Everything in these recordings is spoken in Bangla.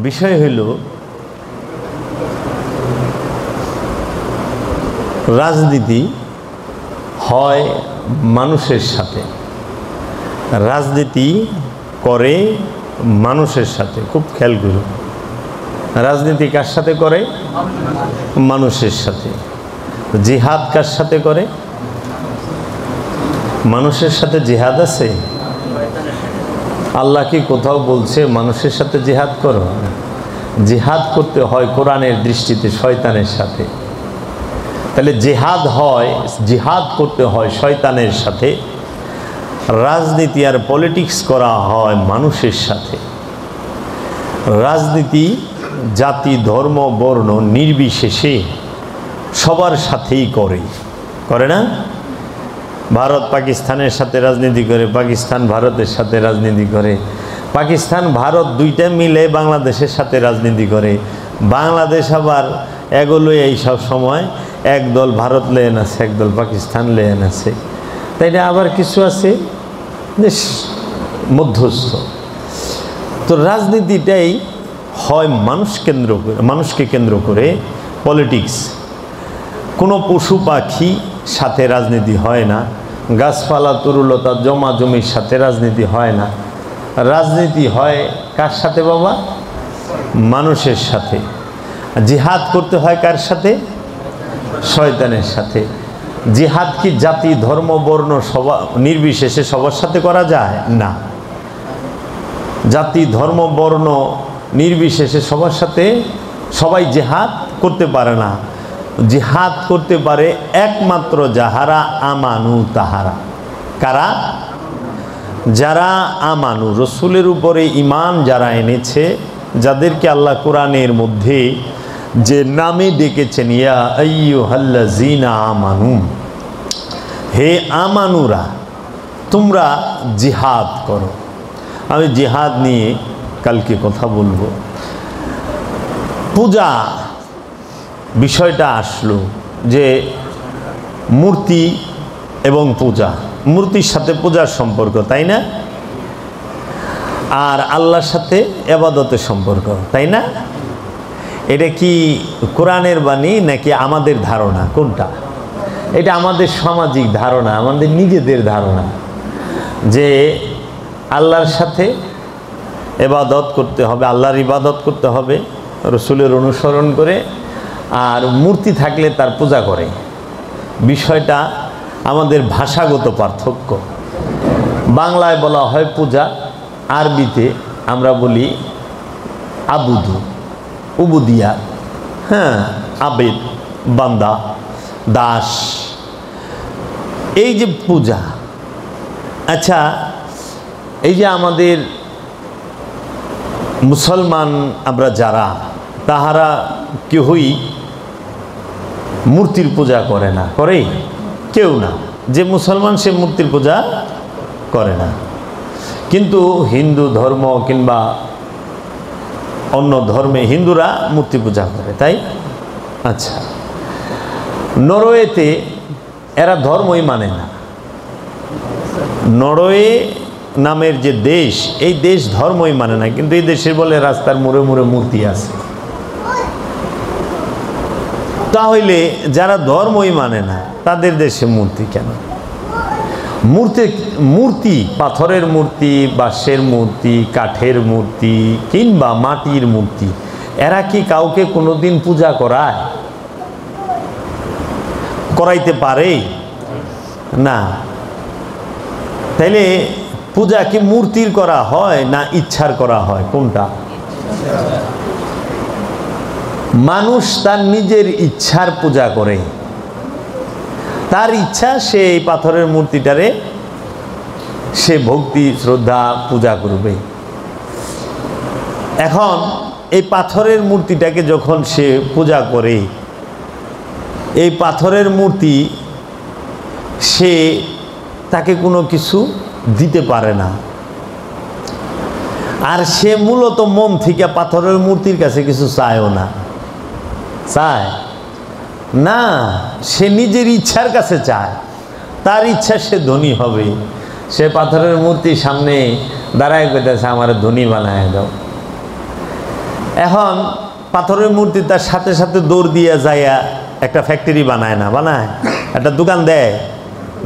বিষয় হইল রাজনীতি হয় মানুষের সাথে, রাজনীতি করে মানুষের সাথে। খুব খেয়াল করুন, রাজনীতি কার সাথে করে? মানুষের সাথে। জিহাদ কার সাথে করে? মানুষের সাথে জিহাদ আছে? আল্লাহ কি কোথাও বলছে মানুষের সাথে জিহাদ করো? জিহাদ করতে হয় কোরআনের দৃষ্টিতে শয়তানের সাথে। তাহলে জিহাদ হয়, জিহাদ করতে হয় শয়তানের সাথে। রাজনীতি আর পলিটিক্স করা হয় মানুষের সাথে। রাজনীতি জাতি ধর্ম বর্ণ নির্বিশেষে সবার সাথেই করে না? ভারত পাকিস্তানের সাথে রাজনীতি করে, পাকিস্তান ভারতের সাথে রাজনীতি করে, পাকিস্তান ভারত দুইটা মিলে বাংলাদেশের সাথে রাজনীতি করে। বাংলাদেশ আবার এগুলো এই সব সময় একদল ভারত লেন আছে, একদল পাকিস্তান লেন আছে। তাই না? আবার কিছু আছে মধ্যস্থ। তো রাজনীতিটাই হয় মানুষকে কেন্দ্র করে পলিটিক্স। কোনো পশু পাখি সাথে রাজনীতি হয় না, গাছপালা তরুলতা জমা জমির সাথে রাজনীতি হয় না। রাজনীতি হয় কার সাথে বাবা? মানুষের সাথে। জিহাদ করতে হয় কার সাথে? শয়তানের সাথে। জিহাদ কি জাতি ধর্ম বর্ণ নির্বিশেষে সবার সাথে করা যায় না? জাতি ধর্ম বর্ণ নির্বিশেষে সবার সাথে সবাই জিহাদ করতে পারে না। জিহাদ করতে পারে একমাত্র যাহারা আমানু তাহারা। কারা? যারা আমানু, রসুলের উপরে ঈমান যারা এনেছে, যাদেরকে আল্লাহ কোরআনের মধ্যে যে নামে ডেকেছেন, ইয়া আইয়ুহাল্লাযীনা আমানু, হে আমানুরা তোমরা জিহাদ করো। আমি জিহাদ নিয়ে কালকে কথা বলবো। পূজা বিষয়টা আসলো যে মূর্তি এবং পূজা, মূর্তির সাথে পূজার সম্পর্ক, তাই না? আর আল্লাহর সাথে ইবাদতের সম্পর্ক, তাই না? এটা কি কোরআনের বাণী নাকি আমাদের ধারণা? কোনটা? এটা আমাদের সামাজিক ধারণা, আমাদের নিজেদের ধারণা যে আল্লাহর সাথে ইবাদত করতে হবে, আল্লাহর ইবাদত করতে হবে রসুলের অনুসরণ করে, আর মূর্তি থাকলে তার পূজা করে। বিষয়টা আমাদের ভাষাগত পার্থক্য। বাংলায় বলা হয় পূজা, আরবিতে আমরা বলি আবুদু, উবুদিয়া, হ্যাঁ, আবেদ, বান্দা, দাস, এই যে পূজা। আচ্ছা, এই যে আমাদের মুসলমান আমরা যারা, তাহারা কেউই মূর্তির পূজা করে না। করে? কেউ না। যে মুসলমান সে মূর্তির পূজা করে না। কিন্তু হিন্দু ধর্ম কিংবা অন্য ধর্মে হিন্দুরা মূর্তি পূজা করে, তাই? আচ্ছা, নরওয়েতে এরা ধর্মই মানে না। নরওয়ে নামের যে দেশ, এই দেশ ধর্মই মানে না, কিন্তু এই দেশের বলে রাস্তার মোড়ে মোড়ে মূর্তি আছে। তাহলে যারা ধর্মই মানে না তাদের দেশে মূর্তি কেন? মূর্তি পাথরের মূর্তি, বাঁশের মূর্তি, কাঠের মূর্তি কিংবা মাটির মূর্তি, এরা কি কাউকে কোনোদিন পূজা করাইতে পারে? না। তাইলে পূজা কি মূর্তির করা হয় না ইচ্ছার করা হয়? কোনটা? মানুষ তার নিজের ইচ্ছার পূজা করে। তার ইচ্ছা সে এই পাথরের মূর্তিটারে সে ভক্তি শ্রদ্ধা পূজা করবে। এখন এই পাথরের মূর্তিটাকে যখন সে পূজা করে, এই পাথরের মূর্তি সে তাকে কোনো কিছু দিতে পারে না। আর সে মূলত মন থেকে পাথরের মূর্তির কাছে কিছু চায়ও না। চায় না, সে নিজের ইচ্ছার কাছে চায়। তার ইচ্ছা সে ধনী হবে। সে পাথরের মূর্তির সামনে দাঁড়ায় কইতেছে আমার ধনী বানায় দাও। এখন পাথরের মূর্তি তার সাথে সাথে দৌড় দিয়ে যাইয়া একটা ফ্যাক্টরি বানায় না, বানায় একটা দোকান দেয়,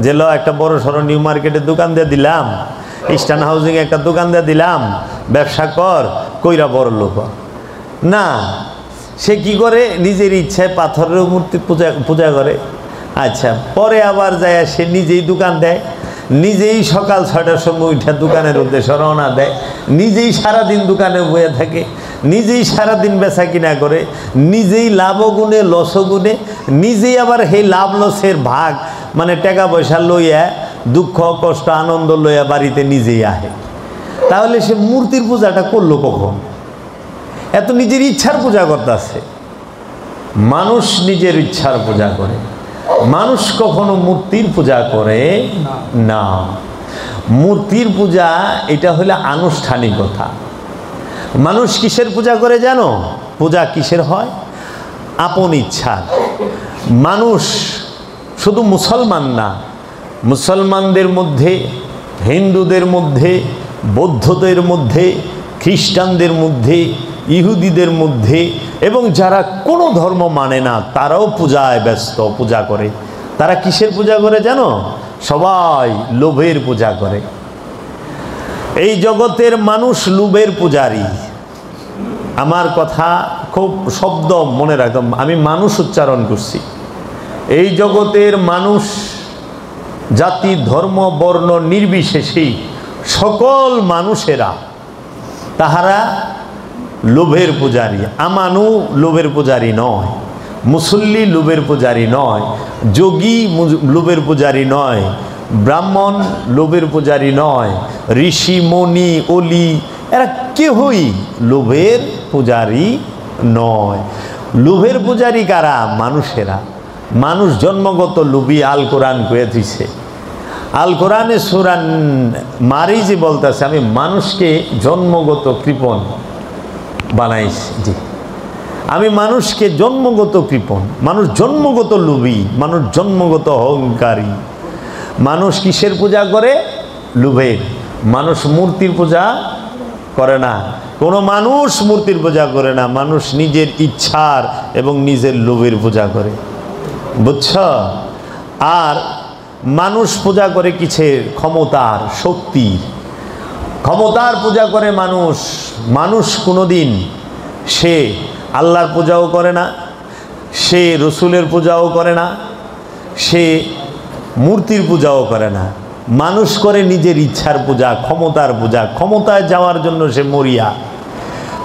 যে একটা বড় সড়ো নিউ মার্কেটের দোকান দিয়ে দিলাম, ইস্টার্ন হাউজিং একটা দোকান দিয়ে দিলাম, ব্যবসা কর, কইরা বড় লোক না। সে কি করে, নিজের ইচ্ছায় পাথরের মূর্তি পূজা করে। আচ্ছা, পরে আবার যায় সে নিজেই দোকান দেয়, নিজেই সকাল 6টার সময় উঠে দোকানের উদ্দেশ্যে রওনা দেয়, নিজেই সারাদিন দোকানে বয়ে থাকে, নিজেই সারাদিন বেচা কিনা করে, নিজেই লাভও গুনে লসও গুনে, নিজেই আবার সেই লাভ লসের ভাগ মানে টাকা পয়সা লইয়া দুঃখ কষ্ট আনন্দ লইয়া বাড়িতে নিজেই আহে। তাহলে সে মূর্তির পূজাটা করলো কখন? এত নিজের ইচ্ছার পূজা করতেছে। মানুষ নিজের ইচ্ছার পূজা করে, মানুষ কখনো মূর্তির পূজা করে না। মূর্তির পূজা এটা হলো আনুষ্ঠানিকতা। মানুষ কিসের পূজা করে জানো? পূজা কিসের হয়? আপন ইচ্ছার। মানুষ শুধু মুসলমান না, মুসলমানদের মধ্যে, হিন্দুদের মধ্যে, বৌদ্ধদের মধ্যে, খ্রিস্টানদের মধ্যে, ইহুদিদের মধ্যে এবং যারা কোনো ধর্ম মানে না তারাও পূজায় ব্যস্ত, পূজা করে। তারা কিসের পূজা করে জানো? সবাই লোভের পূজা করে। এই জগতের মানুষ লোভের পূজারী। আমার কথা খুব শব্দ মনে রাখতাম, আমি মানুষ উচ্চারণ করছি। এই জগতের মানুষ জাতি ধর্ম বর্ণ নির্বিশেষেই সকল মানুষেরা তাহারা লোভের পূজারী। আমানু লোভের পূজারী নয়, মুসল্লি লোভের পূজারী নয়, যোগী লোভের পূজারী নয়, ব্রাহ্মণ লোভের পূজারী নয়, ঋষি মণি অলি এরা কেহই লোভের পূজারী নয়। লোভের পূজারী কারা? মানুষেরা। মানুষ জন্মগত লোভী। আল কোরআন কয়ে দিছে, আল কোরআনে সূরা মারিজে বলতেছে আমি মানুষকে জন্মগত কৃপণ বানাইছি। জি, আমি মানুষকে জন্মগত কৃপণ। মানুষ জন্মগত লোভী, মানুষ জন্মগত অহংকারী। মানুষ কিসের পূজা করে? লোভের। মানুষ মূর্তির পূজা করে না, কোনো মানুষ মূর্তির পূজা করে না। মানুষ নিজের ইচ্ছার এবং নিজের লোভের পূজা করে, বুঝছ? আর মানুষ পূজা করে কিসের? ক্ষমতার, শক্তির। ক্ষমতার পূজা করে মানুষ। মানুষ কোনোদিন সে আল্লাহর পূজাও করে না, সে রসুলের পূজাও করে না, সে মূর্তির পূজাও করে না। মানুষ করে নিজের ইচ্ছার পূজা, ক্ষমতার পূজা। ক্ষমতায় যাওয়ার জন্য সে মরিয়া,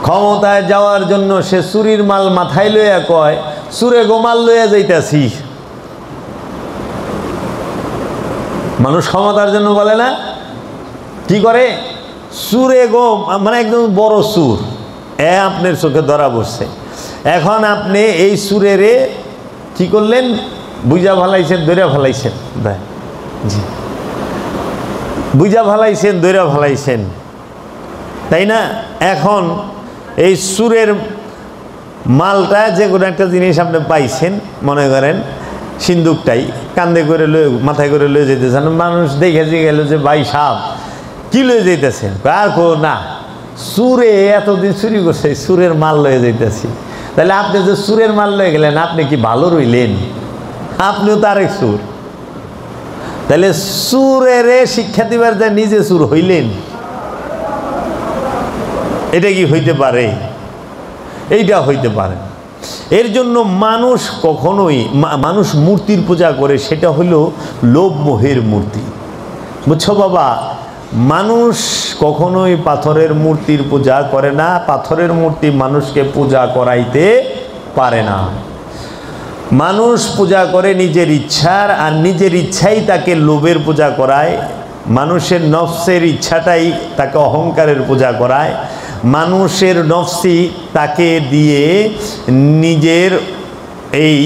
ক্ষমতায় যাওয়ার জন্য সে চুরির মাল মাথায় লইয়া কয় চুরে গোমাল লইয়া যাইতাছি। মানুষ ক্ষমতার জন্য বলে না, কি করে? চুরে গো মানে একদম বড় চুর, আপনার চোখে ধরা পড়ছে। এখন আপনি এই চুরেরে কি করলেন? বুঝা ভালাইছেন, দৈরা ভালাইছেন। জি, বুঝা ভালাইছেন, দৈরা ভালাইছেন, তাই না? এখন এই চুরের মালটা যে কোনো একটা জিনিস আপনি পাইছেন, মনে করেন সিন্দুকটাই কান্দে করে লয়ে মাথায় করে লয়ে যেতেছেন। মানুষ দেখে যে গেল যে ভাই সাহেব কি লয়ে যেতেছেন? আর কো না, চুরে এতদিন চুরি করছে, চুরের মাল লয়ে যেতেছি। তাহলে আপনি যে চুরের মাল লয়ে গেলেন, আপনি কি ভালো রইলেন? আপনিও তো আরেক চুর। তাহলে চুরের শিক্ষা দিবার যা নিজে চুর হইলেন, এটা কি হইতে পারে? এইটা হইতে পারে। এর জন্য মানুষ কখনোই, মানুষ মূর্তির পূজা করে, সেটা হলো লোভ মোহের মূর্তি, বুঝছো বাবা? মানুষ কখনোই পাথরের মূর্তির পূজা করে না। পাথরের মূর্তি মানুষকে পূজা করাইতে পারে না। মানুষ পূজা করে নিজের ইচ্ছার, আর নিজের ইচ্ছাই তাকে লোভের পূজা করায়। মানুষের নফসের ইচ্ছাটাই তাকে অহংকারের পূজা করায়। মানুষের নফসি তাকে দিয়ে নিজের এই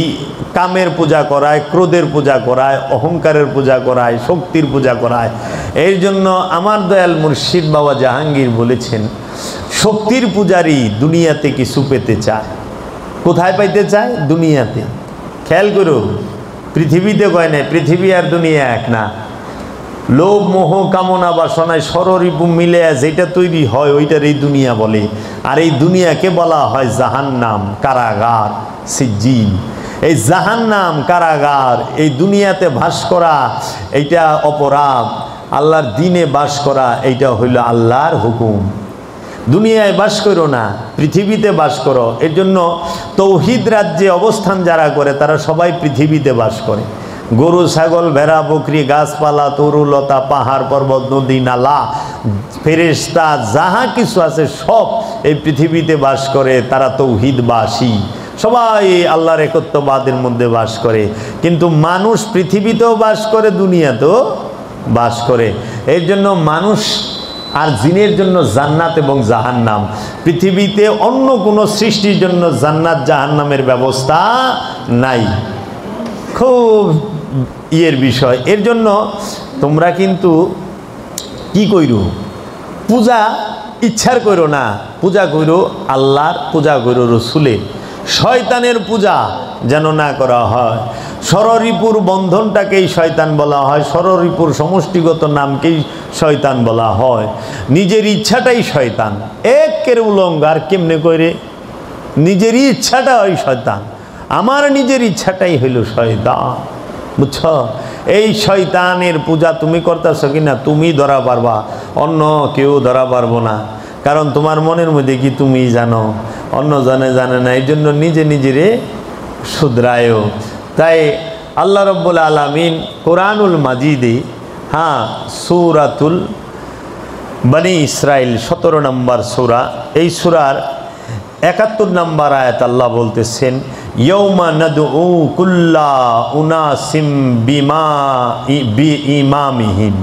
কামের পূজা করায়, ক্রোধের পূজা করায়, অহংকারের পূজা করায়, শক্তির পূজা করায়। এর জন্য আমার দয়াল মুর্শিদ বাবা জাহাঙ্গীর বলেছেন, শক্তির পূজারী দুনিয়াতে কিছু পেতে চায়। কোথায় পাইতে চায়? দুনিয়াতে। খেয়াল করো, পৃথিবীতে কয় না, পৃথিবী আর দুনিয়া এক না। লোভ মোহ কামনা বাসনায় ষড়রিপু মিলে যেটা তৈরি হয় ওইটার এই দুনিয়া বলে। আর এই দুনিয়াকে বলা হয় জাহান্নাম, কারাগার, সিজ্জিন। এই জাহান্নাম, কারাগার, এই দুনিয়াতে বাস করা এইটা অপরাধ। আল্লাহর দিনে বাস করা এইটা হইল আল্লাহর হুকুম। দুনিয়ায় বাস করো না, পৃথিবীতে বাস করো। এর জন্য তৌহিদ রাজ্যে অবস্থান যারা করে তারা সবাই পৃথিবীতে বাস করে। গরু, ছাগল, ভেড়া, বকরি, গাছপালা, তরুলতা, পাহাড়, পর্বত, নদী, নালা, ফেরেশতা, যাহা কিছু আছে সব এই পৃথিবীতে বাস করে। তারা তৌহিদবাসী, সবাই আল্লাহর একত্ববাদের মধ্যে বাস করে। কিন্তু মানুষ পৃথিবীতেও বাস করে, দুনিয়াতেও বাস করে। এর জন্য মানুষ আর জিনের জন্য জান্নাত এবং জাহান্নাম। পৃথিবীতে অন্য কোনো সৃষ্টির জন্য জান্নাত জাহান্নামের ব্যবস্থা নাই। খুব ইয়ের বিষয়। এর জন্য তোমরা কিন্তু কি কইরো, পূজা ইচ্ছার করো না, পূজা করো আল্লাহর, পূজা করো রসুলের। শয়তানের পূজা যেন না করা হয়। ষড়রিপুর বন্ধনটাকেই শয়তান বলা হয়, ষড়রিপুর সমষ্টিগত নামকেই শয়তান বলা হয়। নিজের ইচ্ছাটাই শয়তান, একের উলঙ্গ। আর কেমনে করে? নিজেরই ইচ্ছাটা হয় শয়তান, আমার নিজের ইচ্ছাটাই হইল শয়তান, বুঝছ? এই শয়তানের পূজা তুমি করতেছ কিনা তুমি ধরা পারবা, অন্য কেউ ধরা পারবো না। কারণ তোমার মনের মধ্যে কি তুমি জানো, অন্য জনে জানে না। এই জন্য নিজে নিজেরে শুধরায়। তাই আল্লাহ রব্বুল আলামিন কোরআনুল মাজিদে, সূরাতুল বনি ইসরাইল 17 নম্বর সূরা, এই সূরার 71 নম্বর আয়াত আল্লাহ বলতেছেন, ইয়াউমা নাদউ কুল্লা উনাসিম বিইমামিহিম।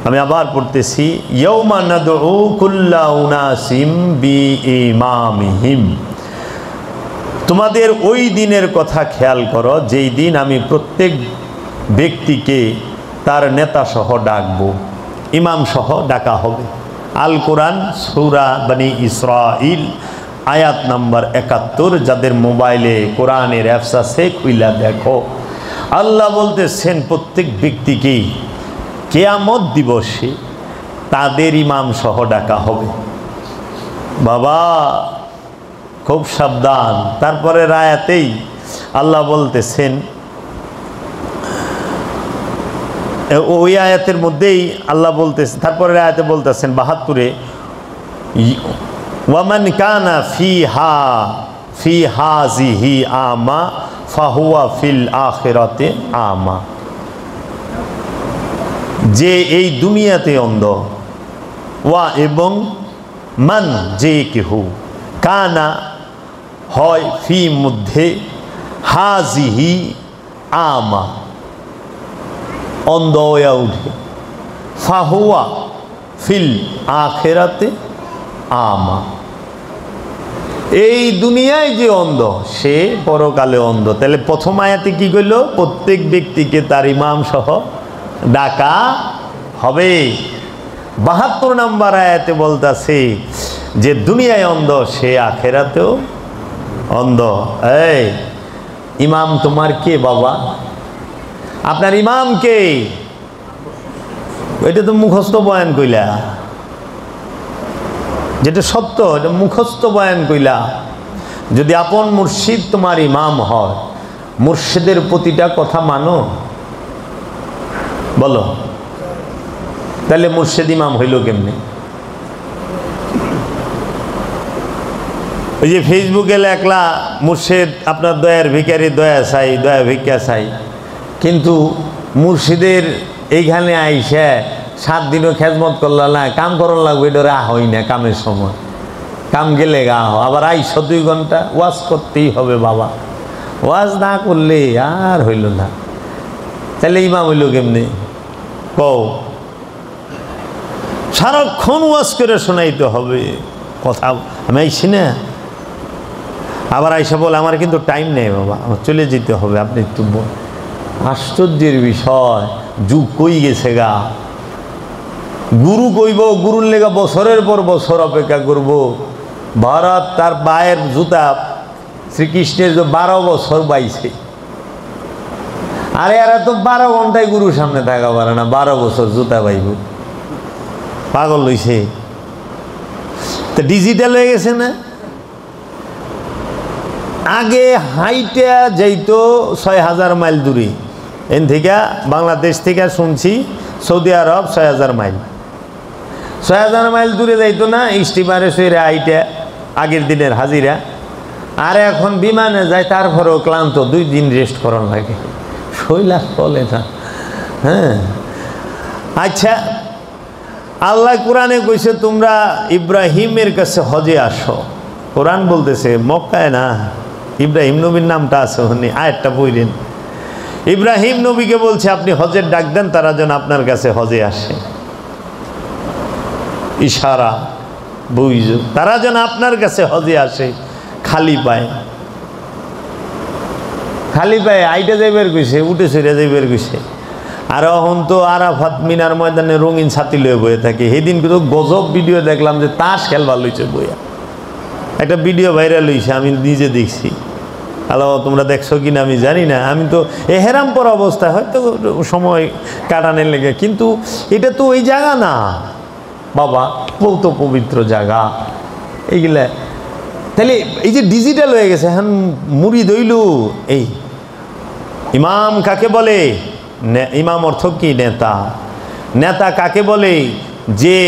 আমি আবার পড়তেছি, ইয়াউমা নাদউ কুল্লা উনাসিম বিইমামিহিম। তোমাদের ওই দিনের কথা খেয়াল করো যেই দিন আমি প্রত্যেক ব্যক্তিকে তার নেতা সহ ডাকবো, ইমাম সহ ডাকা হবে। আল কোরআন সূরা বনি ইসরাইল আয়াত নাম্বার 71। যাদের মোবাইলে কোরআনের অ্যাপস আছে খুইলা দেখো। আল্লাহ বলতেছেন প্রত্যেক ব্যক্তিকে কিয়ামত দিবসে তাদের ইমাম সহ ডাকা হবে। বাবা খুব সাবধান। তারপরে আয়াতেই আল্লাহ বলতেছেন, ওই আয়াতের মধ্যেই আল্লাহ বলতেছেন, তারপরে আয়াতে বলতেছেন 72-এ, ওয়ামান কানা ফি হাযিহি আমা ফাহুয়া ফিল আখিরাতে আমা। যে এই দুনিয়াতে অন্ধ, ওয়া এবং মান যে কেহু, কানা হয় ফি মধ্যে, হাযিহি আমা অন্ধ হয়ে উঠে, ফাহুয়া ফিল আখিরাতে আমা। এই দুনিয়ায় যে অন্ধ সে পরকালে অন্ধ। তাহলে প্রথম আয়াতে কি কইল? প্রত্যেক ব্যক্তিকে তার ইমাম সহ ডাকা হবে। 72 নম্বর আয়াতে বলতাছে যে দুনিয়ায় অন্ধ সে আখেরাতেও অন্ধ। এই ইমাম তোমার কে বাবা? আপনার ইমাম কে? এটা তো মুখস্থ বয়ান কইলা, যেটা সত্য এটা মুখস্থ বয়ান কইলা। যদি আপন মুর্শিদ তোমার ইমাম হয়, মুর্শিদের প্রতিটা কথা মানো, বলো, তাহলে মুর্শিদ ইমাম হইল কেমনে? ওই যে ফেসবুকে লেখলা মুর্শিদ আপনার দয়ার ভিখারি, দয়া চাই, দয়া ভিক্ষা চাই, কিন্তু মুর্শিদের এইখানে আইসা 7 দিনও খেজমত করলা না, কাম করার লাগবে, এটা রাহ হই না কামের সময়, কাম গেলে গা আবার আইস 2 ঘন্টা ওয়াজ করতেই হবে বাবা। ওয়াজ না করলে আর হইল না, তাহলে ইমাম হইল কেমনে? কও, সারাক্ষণ ওয়াজ করে শোনাইতে হবে কথা। আমি আইসি না, আবার আইসা বলে আমার কিন্তু টাইম নেই বাবা, আমার চলে যেতে হবে, আপনি একটু। আশ্চর্যের বিষয়, যুগ কই গেছে গা। গুরু কইব, গুরুর লেগা বছরের পর বছর অপেক্ষা করব। ভারত তার পায়ের জুতা শ্রীকৃষ্ণের 12 বছর বাইছে, আরে এরা তো 12 ঘন্টায় গুরুর সামনে থাকা পারে না, 12 বছর জুতা পাইব, পাগল হইছে। তো ডিজিটাল হয়ে গেছে না। আগে হাইটা যাইতো 6000 মাইল দূরে, এন থেকে বাংলাদেশ থেকে শুনছি সৌদি আরব 6000 মাইল, 6000 মাইল দূরে যাইতো না স্টিমারে সইরে হাইটা, আগের দিনের হাজিরা। আর এখন বিমানে যায়, তারপরেও ক্লান্ত, 2 দিন রেস্ট করার লাগে, শৈলা চলে না। হ্যাঁ, আচ্ছা, আল্লাহ কোরআনে কইছে তোমরা ইব্রাহিমের কাছে হজে আসো। কোরআন বলতেছে মক্কায় না, ইব্রাহিম নবীর নামটা আছে ওখানে, আয়াতটা পড়েন। ইব্রাহিম নবীকে বলছে আপনি হজের ডাক দেন, তারা যেন আপনার কাছে হজে আসে। ইশারা বুঝো, তারা যেন আপনার কাছে হজে আসে খালি পায়। খালি পায়ে আইটা যাইবার কইছে, উঠে চড়ে যাইবার কইছে। আর এখন তো আরাফাত মিনার ময়দানে রঙিন ছাতি লয়ে বয়ে থাকে। সেদিন কিন্তু গজব ভিডিও দেখলাম যে তাস খেলবার লইছে বইয়া, একটা ভিডিও ভাইরাল হইছে, আমি নিজে দেখছি। হ্যালো, তোমরা দেখছো কিনা আমি জানি না, আমি তো এহেরাম পর অবস্থায় হয়তো সময় কাটানোর লেগে, কিন্তু এটা তো ওই জায়গা না বাবা, বহুত পবিত্র জায়গা এইগুলা। তাহলে এই যে ডিজিটাল হয়ে গেছে, এখন মুড়ি দইল। এই ইমাম কাকে বলে? ইমাম অর্থ কি? নেতা। নেতা কাকে বলে? যে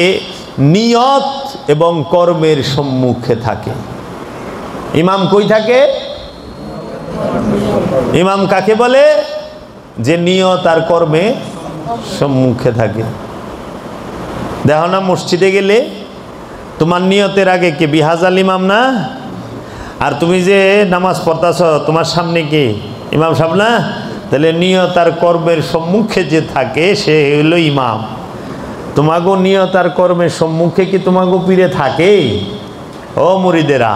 নিয়ত এবং কর্মের সম্মুখে থাকে। ইমাম কই থাকে? ইমাম কাকে বলে? যে নিয়ত আর কর্মে সম্মুখে থাকে। দেখো না, মসজিদে গেলে তোমার নিয়তের আগে কে? বিহাজাল ইমাম না? আর তুমি যে নামাজ পড়তাছ, তোমার সামনে কে? ইমাম সাহেব না? তাহলে নিয়ত আর কর্মের সম্মুখে যে থাকে সে হইল ইমাম। তোমাগো নিয়ত আর কর্মের সম্মুখে কি তোমাগো পীরে থাকে? ও মুরিদেরা,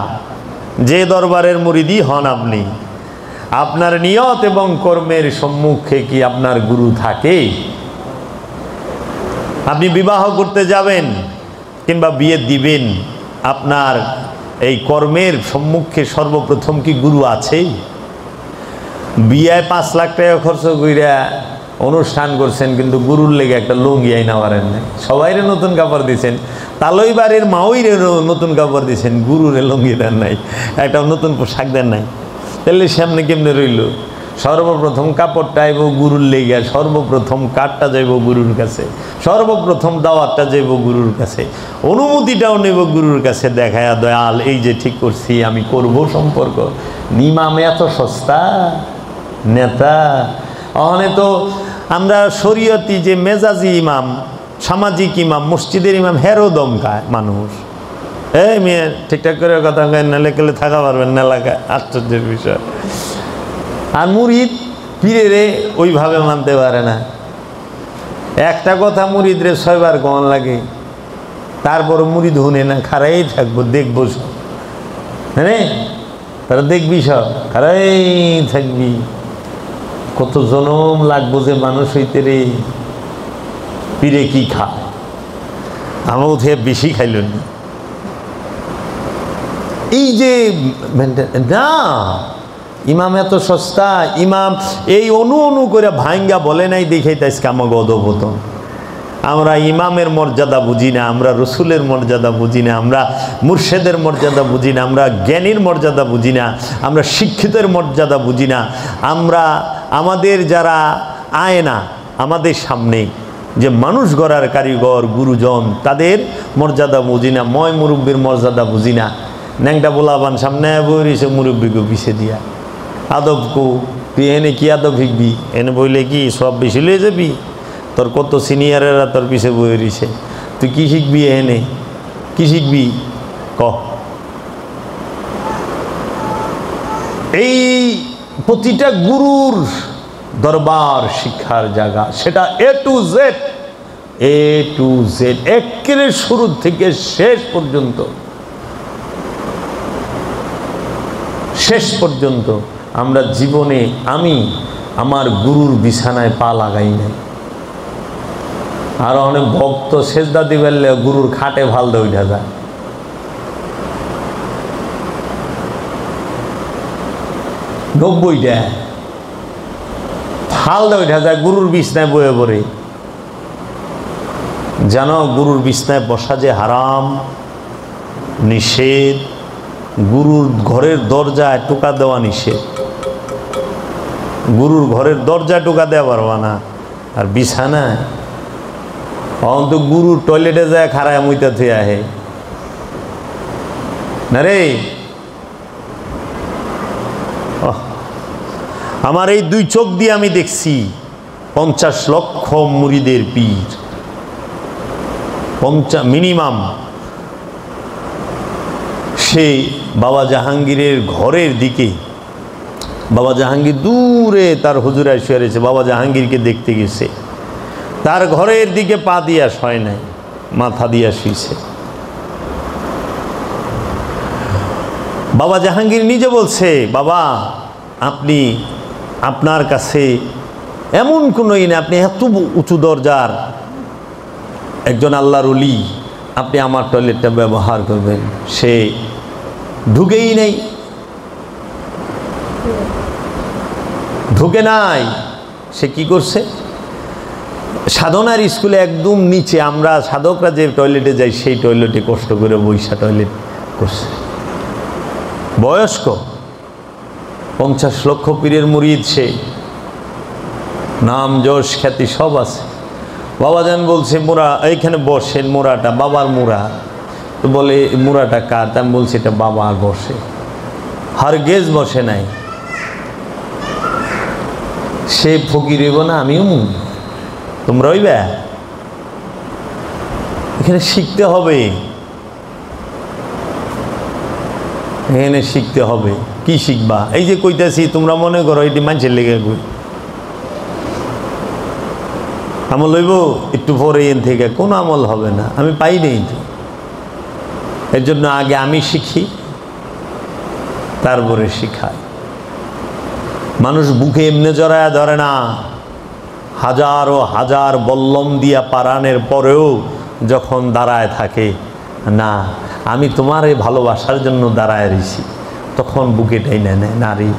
যে দরবারের মুরিদি হন আপনি, আপনার নিয়ত এবং কর্মের সম্মুখে কি আপনার গুরু থাকে? আপনি বিবাহ করতে যাবেন কিংবা বিয়ে দিবেন, আপনার এই কর্মের সম্মুখে সর্বপ্রথম কি গুরু আছে? বিয়ায় 5 লাখ টাকা খরচ কইরা অনুষ্ঠান করছেন, কিন্তু গুরুর লেগে একটা লুঙ্গি আইনা পারেন নাই। সবাইরে নতুন কাপড় দিচ্ছেন, তালই বাড়ির মাওইরে নতুন কাপড় দিচ্ছেন, গুরুরে লুঙ্গি দেন নাই, একটা নতুন পোশাক দেন নাই। তাহলে সামনে কেমনে রইল? সর্বপ্রথম কাপড়টা আইব গুরুর লেগে, সর্বপ্রথম কাঠটা যাইব গুরুর কাছে, সর্বপ্রথম দাওয়াতটা যাইব গুরুর কাছে, অনুমতিটাও নেব গুরুর কাছে, দেখায়া দয়াল এই যে ঠিক করছি আমি করব সম্পর্ক। ইমাম এত সস্তা নেতা? অনে তো আমরা শরীয়তি যে মেজাজি ইমাম, সামাজিক ইমাম, মসজিদের ইমাম, হেরো দমকায় মানুষ। এই মেয়ে ঠিকঠাক করে কথা কয়, নালে কেলে থাকা পারবেন না এলাকায়, আশ্চর্যের বিষয়। আর মুরিদ পীরেরে ওইভাবে মানতে পারে না। একটা কথা মুরিদরে 6 বার কন লাগে, তারপর মুরিদ হুনে না, খারাই থাকবো, দেখবো সব। হ্যাঁ, তারা দেখবি সব, খারাই থাকবি। কত জনম লাগবো যে মানুষ হইতে রে। পীরে কি খায়? আমার উঠে বেশি খাইল নি। এই যে না, ইমাম এত সস্তা। ইমাম এই অনু করে ভাঙ্গা বলে নাই, দেখে তাইছে আমাকে অধপতন। আমরা ইমামের মর্যাদা বুঝি না, আমরা রসুলের মর্যাদা বুঝি না, আমরা মুর্শেদের মর্যাদা বুঝি না, আমরা জ্ঞানীর মর্যাদা বুঝি না, আমরা শিক্ষিতের মর্যাদা বুঝি না, আমরা আমাদের যারা আয়না আমাদের সামনে যে মানুষ গড়ার কারিগর গুরুজন, তাদের মর্যাদা বুঝি না, ময় মুরব্বীর মর্যাদা বুঝি না। ন্যাংটা বোলাবান সামনে বইছে মুরব্বীকে পিছিয়ে দিয়া, আদব কো তুই এনে কি আদব শিখবি? এনে বইলে কি সব বেশি লয়ে যাবি? তোর কত সিনিয়রেরা তোর পিছিয়ে বই রয়েছে, তুই কি শিখবি? এনে কি শিখবি ক? এই প্রতিটা গুরুর দরবার শিক্ষার জায়গা, সেটা A to Z, একেবারে শুরু থেকে শেষ পর্যন্ত। আমরা জীবনে আমি আমার গুরুর বিছানায় পা লাগাই নাই। আর অনেক ভক্ত সেজদা দিবেন গুরুর খাটে ভাল দিয়ে উঠা যায়। হালদা উঠা যায় গরুর বিছনায় বয়ে পড়ে। জানো গরুর বিছনায় বসা যে হারাম, নিষেধ। গরুর ঘরের দরজায় টোকা দেওয়া নিষেধ। গরুর ঘরের দরজায় টোকা দেওয়া পারবা না, আর বিছানায় অন্ত গরুর টয়লেটে যায় খারায় মুইতা থুয়ে আহে না রে। আমার এই দুই চোখ দিয়ে আমি দেখছি 50 লক্ষ মুরিদের পীর, মিনিমাম। সে বাবা জাহাঙ্গীরের ঘরের দিকে, বাবা জাহাঙ্গীর দূরে তার হুজুরায় শুয়ে রয়েছে, বাবা জাহাঙ্গীরকে দেখতে গেছে, তার ঘরের দিকে পা দিয়া শয় নাই, মাথা দিয়া শুয়েছে। বাবা জাহাঙ্গীর নিজে বলছে, বাবা আপনি, আপনার কাছে এমন কোনো ই না, আপনি এত উঁচু দরজার একজন আল্লাহর ওলি, আপনি আমার টয়লেটটা ব্যবহার করবেন। সে ঢুকেই নেই, ঢুকে নাই। সে কি করছে, সাধনার স্কুলে একদম নিচে আমরা সাধকরা যে টয়লেটে যাই সেই টয়লেটে কষ্ট করে বৈশা টয়লেট করছে। বয়স্ক 50 লক্ষ পীরের মুরিদ, সে নাম যশ খ্যাতি সব আছে। বাবাজান বলছে মোরা এইখানে বসেন, মোরাটা বাবার মোরা। তো বলে মোরাটা কার? আমি বলছি এটা বাবার বসে, হারগেজ বসে নাই। সে ফকির হইব না, আমিও তোমরা হইবে। এখানে শিখতে হবে, এখানে শিখতে হবে। কি শিখবা? এই যে কইতাছি, তোমরা মনে করো এটি মানুষের লেগে কই, আমল হইব একটু পরে এন থেকে, কোনো আমল হবে না। আমি পাই নেই তো, এর জন্য আগে আমি শিখি, তারপরে শিখাই। মানুষ বুকে এমনি জড়ায়া ধরে না, হাজার ও হাজার বল্লম দিয়া পারানের পরেও যখন দাঁড়ায় থাকে, না আমি তোমার এই ভালোবাসার জন্য দাঁড়ায় রয়েছি, তখন বুকে টেনে নেয় নারী।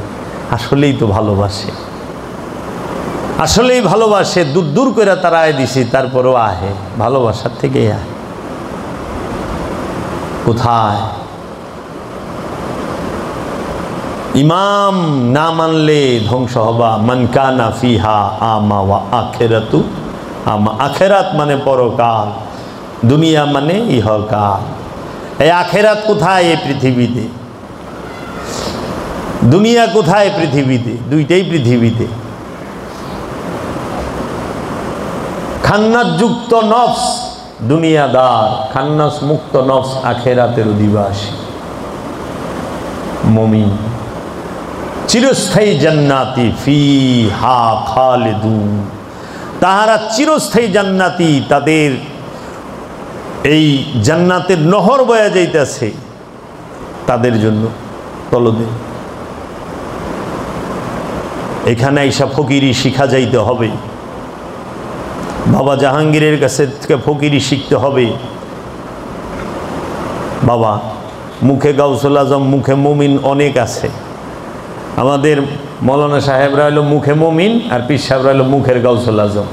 আসলেই তো ভালোবাসে, আসলেই ভালোবাসে। দূর দূর করে তারায় দিছি, তারপরেও আহে, ভালোবাসার থেকেই আহে। কোথায়? ইমাম না মানলে ধ্বংস হবা। মান কানা ফিহা আমা ওয়া আখিরাতু আমা। আখিরাত মানে পরকাল, দুনিয়া মানে ইহকাল। এই আখিরাত কোথায়? এই পৃথিবীতে। দুনিয়া কোথায়? পৃথিবীতে। দুইটাই পৃথিবীতে। খান্নাস যুক্ত নফস দুনিয়াদার, খান্নাস মুক্ত নফস আখিরাতের অধিবাসী মুমিন। চিরস্থায়ী জান্নাতি ফিহা খালিদুন, তাহারা চিরস্থায়ী জান্নাতি, তাদের এই জান্নাতের নহর বয়ে যাইতেছে তাদের জন্য তলদে। এখানে আইসা ফকিরি শিখা যাইতে হবে, বাবা জাহাঙ্গীরের কাছে থেকে ফকিরি শিখতে হবে। বাবা মুখে গাউসুল আজম, মুখে মুমিন অনেক আছে। আমাদের মৌলানা সাহেবরা হলো মুখে মুমিন, আর পীর সাহেবরা হলো মুখের গাউসুল আজম।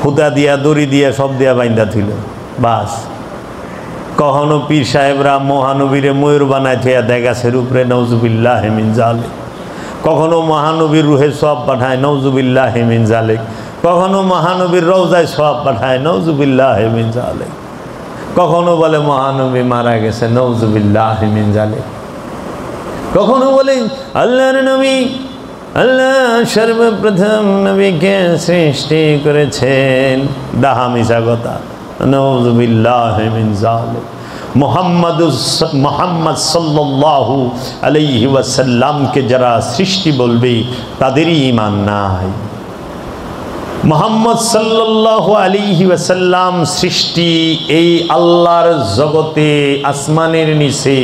হুতা দিয়া, দড়ি দিয়া, সব দিয়া বাইন্দা থইল, বাস। কখনো পীর সাহেবরা মহানবীরে ময়ূর বানায় থইয়া দেয় গাছের উপরে, নওজুবিল্লাহ মিন জালিক। কখনো মহানবীর রুহে সব পাঠায়, নওজুবিল্লাহ মিন জালিক। কখনো মহানবীর রওজায় সব পাঠায়, নওজুবিল্লাহ মিন জালিক। কখনো বলে মহানবী মারা গেছে, নওজুবিল্লাহ মিন জালিক। কখনো বলে আল্লাহর নবী, আল্লাহ সর্বপ্রথম নবীকে সৃষ্টি করেছেন, ডাহা মিছা কথা, নওজুবিল্লাহ মিন জালিক। মোহাম্মদ সাল্লাল্লাহু আলাইহি ওয়াসাল্লামকে যারা সৃষ্টি বলবে তাদেরই ঈমান নাই। মোহাম্মদ সাল্লাল্লাহু আলাইহি ওয়াসাল্লাম সৃষ্টি, এই আল্লাহর জগতে, আসমানের নিচে,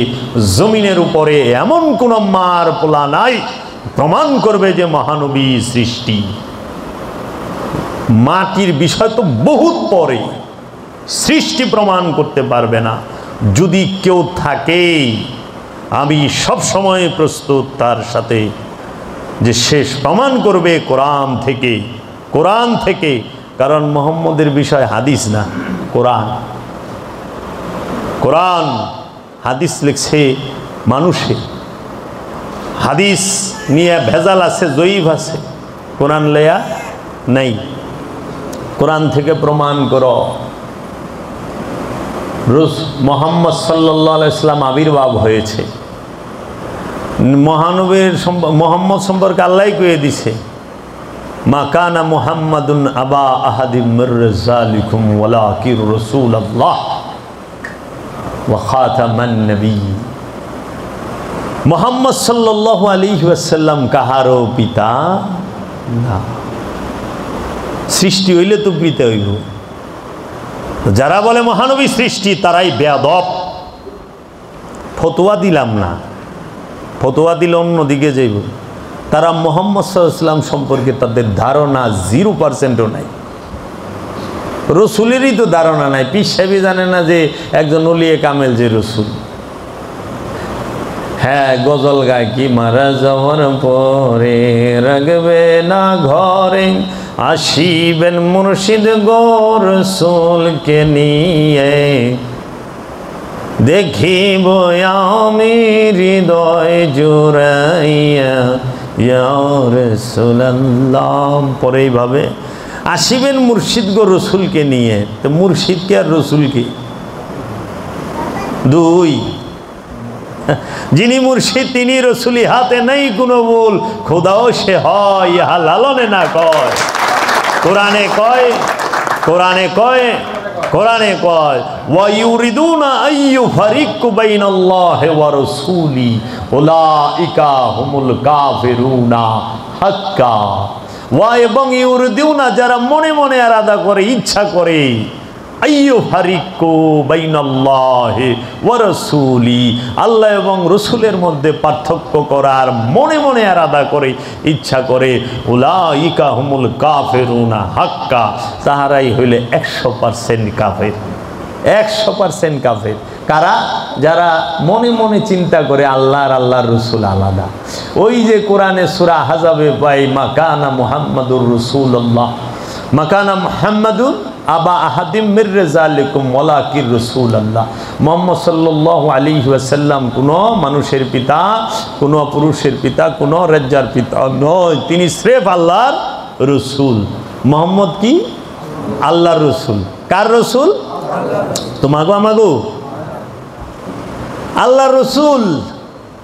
জমিনের উপরে এমন কোন মার পোলা নাই প্রমাণ করবে যে মহানবী সৃষ্টি। মাটির বিষয় তো বহুত পরে, সৃষ্টি প্রমাণ করতে পারবে না। যদি কেউ থাকে, আমি সব সময় প্রস্তুত তার সাথে যে শেষ প্রমাণ করবে কোরআন থেকে, কোরআন থেকে। কারণ মুহাম্মদের বিষয় হাদিস না, কোরআন। কোরআন হাদিস লিখছে মানুষে, হাদিস নিয়ে ভেজাল আছে, জয়ীফ আছে, কোরআন লেয়া নাই। কোরআন থেকে প্রমাণ করো মুহাম্মদ সাল্লাল্লাহু আলাইহি ওয়াসাল্লাম আবির্ভাব হয়েছে। মহানবীর মুহাম্মদ সম্পর্কে আল্লাহই কয়ে দিছে, মা কানা মুহাম্মাদুন আবা আহাদিম মির রিজালিকুম ওয়ালাকিন রাসূলুল্লাহ ওয়া খাতামান নবী। মুহাম্মদ সাল্লাল্লাহু আলাইহি ওয়াসাল্লাম কাহারও পিতা না, সৃষ্টি হইলে তো পিতা হইব। যারা বলে মহানবী সৃষ্টি তারাই বেয়াদব। ফতোয়া দিলাম না, ফতোয়া দিলে অন্যদিকে যাইব। তারা মুহাম্মদ সাল্লাল্লাহু আলাইহি ওয়াসাল্লাম সম্পর্কে তাদের ধারণা 0%ও নাই। রসুলেরই তো ধারণা নাই। পীর সাহেবই জানে না যে একজন ওলিয়ে কামেল যে রসুল। হ্যাঁ, গজল গায় কি মারা যাওয়ার পরে রাখবে না ঘরে, আসিবেন মুর্শিদ গো রসুলকে নিয়ে, দেখিব আমি হৃদয় জুড়াইয়া ইয়া রাসূলুল্লাহ। পরে এইভাবে আসিবেন মুর্শিদ গো রসুলকে নিয়ে। তো মুর্শিদকে আর রসুলকে দুই, যিনি মুর্শিদ তিনি রসুলি, হাতে নেই কোনো ভুল, খোদাও সে হয় ইহা লালনে না কয়। কোরআনে কয়, কোরআনে কয়, কোরআনে কয় ওয়া ইউরিদুনা আইয়ুফারিকু বাইনাল্লাহি ওয়া রাসূলি উলাইকা হুমুল কাফিরুনা হাক্কা। ওয়া এবং ইউরিদুনা যারা মনে মনে আলাদা করে, ইচ্ছা করে, আইয়ুফারিকু বাইনাল্লাহি ওয়া রাসূলি, আল্লাহ এবং রসুলের মধ্যে পার্থক্য করার মনে মনে আলাদা করে, ইচ্ছা করে, উলাইকা হুমুল কাফিরুনা হাক্কা, তাহারাই হইলে 100% কাফের। 100% কাফের কারা? যারা মনে মনে চিন্তা করে আল্লাহর আল্লাহর রসুল আলাদা। ওই যে কোরআনে সূরা আহজাবে পাই, মাকানা মুহাম্মাদুর রাসূলুল্লাহ, মাকানা মুহাম্মাদুন আবা আহাদিম মির রিজালিকুম ওয়ালাকির রাসূলুল্লাহ। মুহাম্মদ সাল্লাল্লাহু আলাইহি ওয়াসাল্লাম কোনো মানুষের পিতা, কোনো পুরুষের পিতা, কোনো রাজ্জার পিতা নয়, তিনি স্রেফ আল্লাহর রসুল। মুহাম্মদ কি? আল্লাহর রসুল। কার রসুল? তোমাগো আমাগো আল্লাহর রসুল।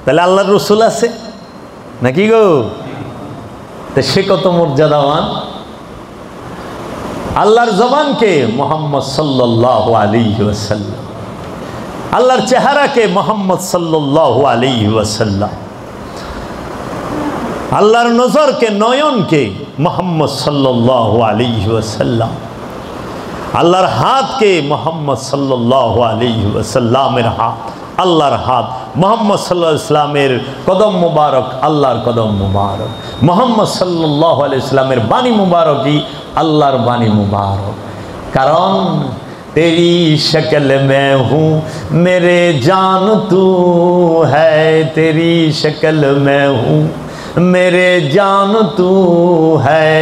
তাহলে আল্লাহর রসুল আছে নাকি গো? তা সে কত মর্যাদাবান। আল্লাহর জবানকে মুহাম্মদ সাল্লাল্লাহু আলাইহি ওয়াসাল্লাম, আল্লাহর চেহারাকে মুহাম্মদ সাল্লাল্লাহু আলাইহি ওয়াসাল্লাম, আল্লাহর নজরকে, নয়নকে মুহাম্মদ সাল্লাল্লাহু আলাইহি ওয়াসাল্লাম, আল্লাহর হাতকে মুহাম্মদ সাল্লাল্লাহু আলাইহি ওয়াসাল্লামের হাত, আল্লাহর হাত, মুহাম্মদ সাল্লাল্লাহু আলাইহি ওয়াসাল্লামের কদম মুবারক, আল্লাহর কদম মুবারক, মুহাম্মদ সাল্লাল্লাহু আলাইহি ওয়াসাল্লামের বাণী মুবারকই अल्लाहर बानी मुबारक। कारण तेरी शक्ल में हूँ मेरे जान तू है, तेरी शक्ल में हूँ मेरे जान तू है,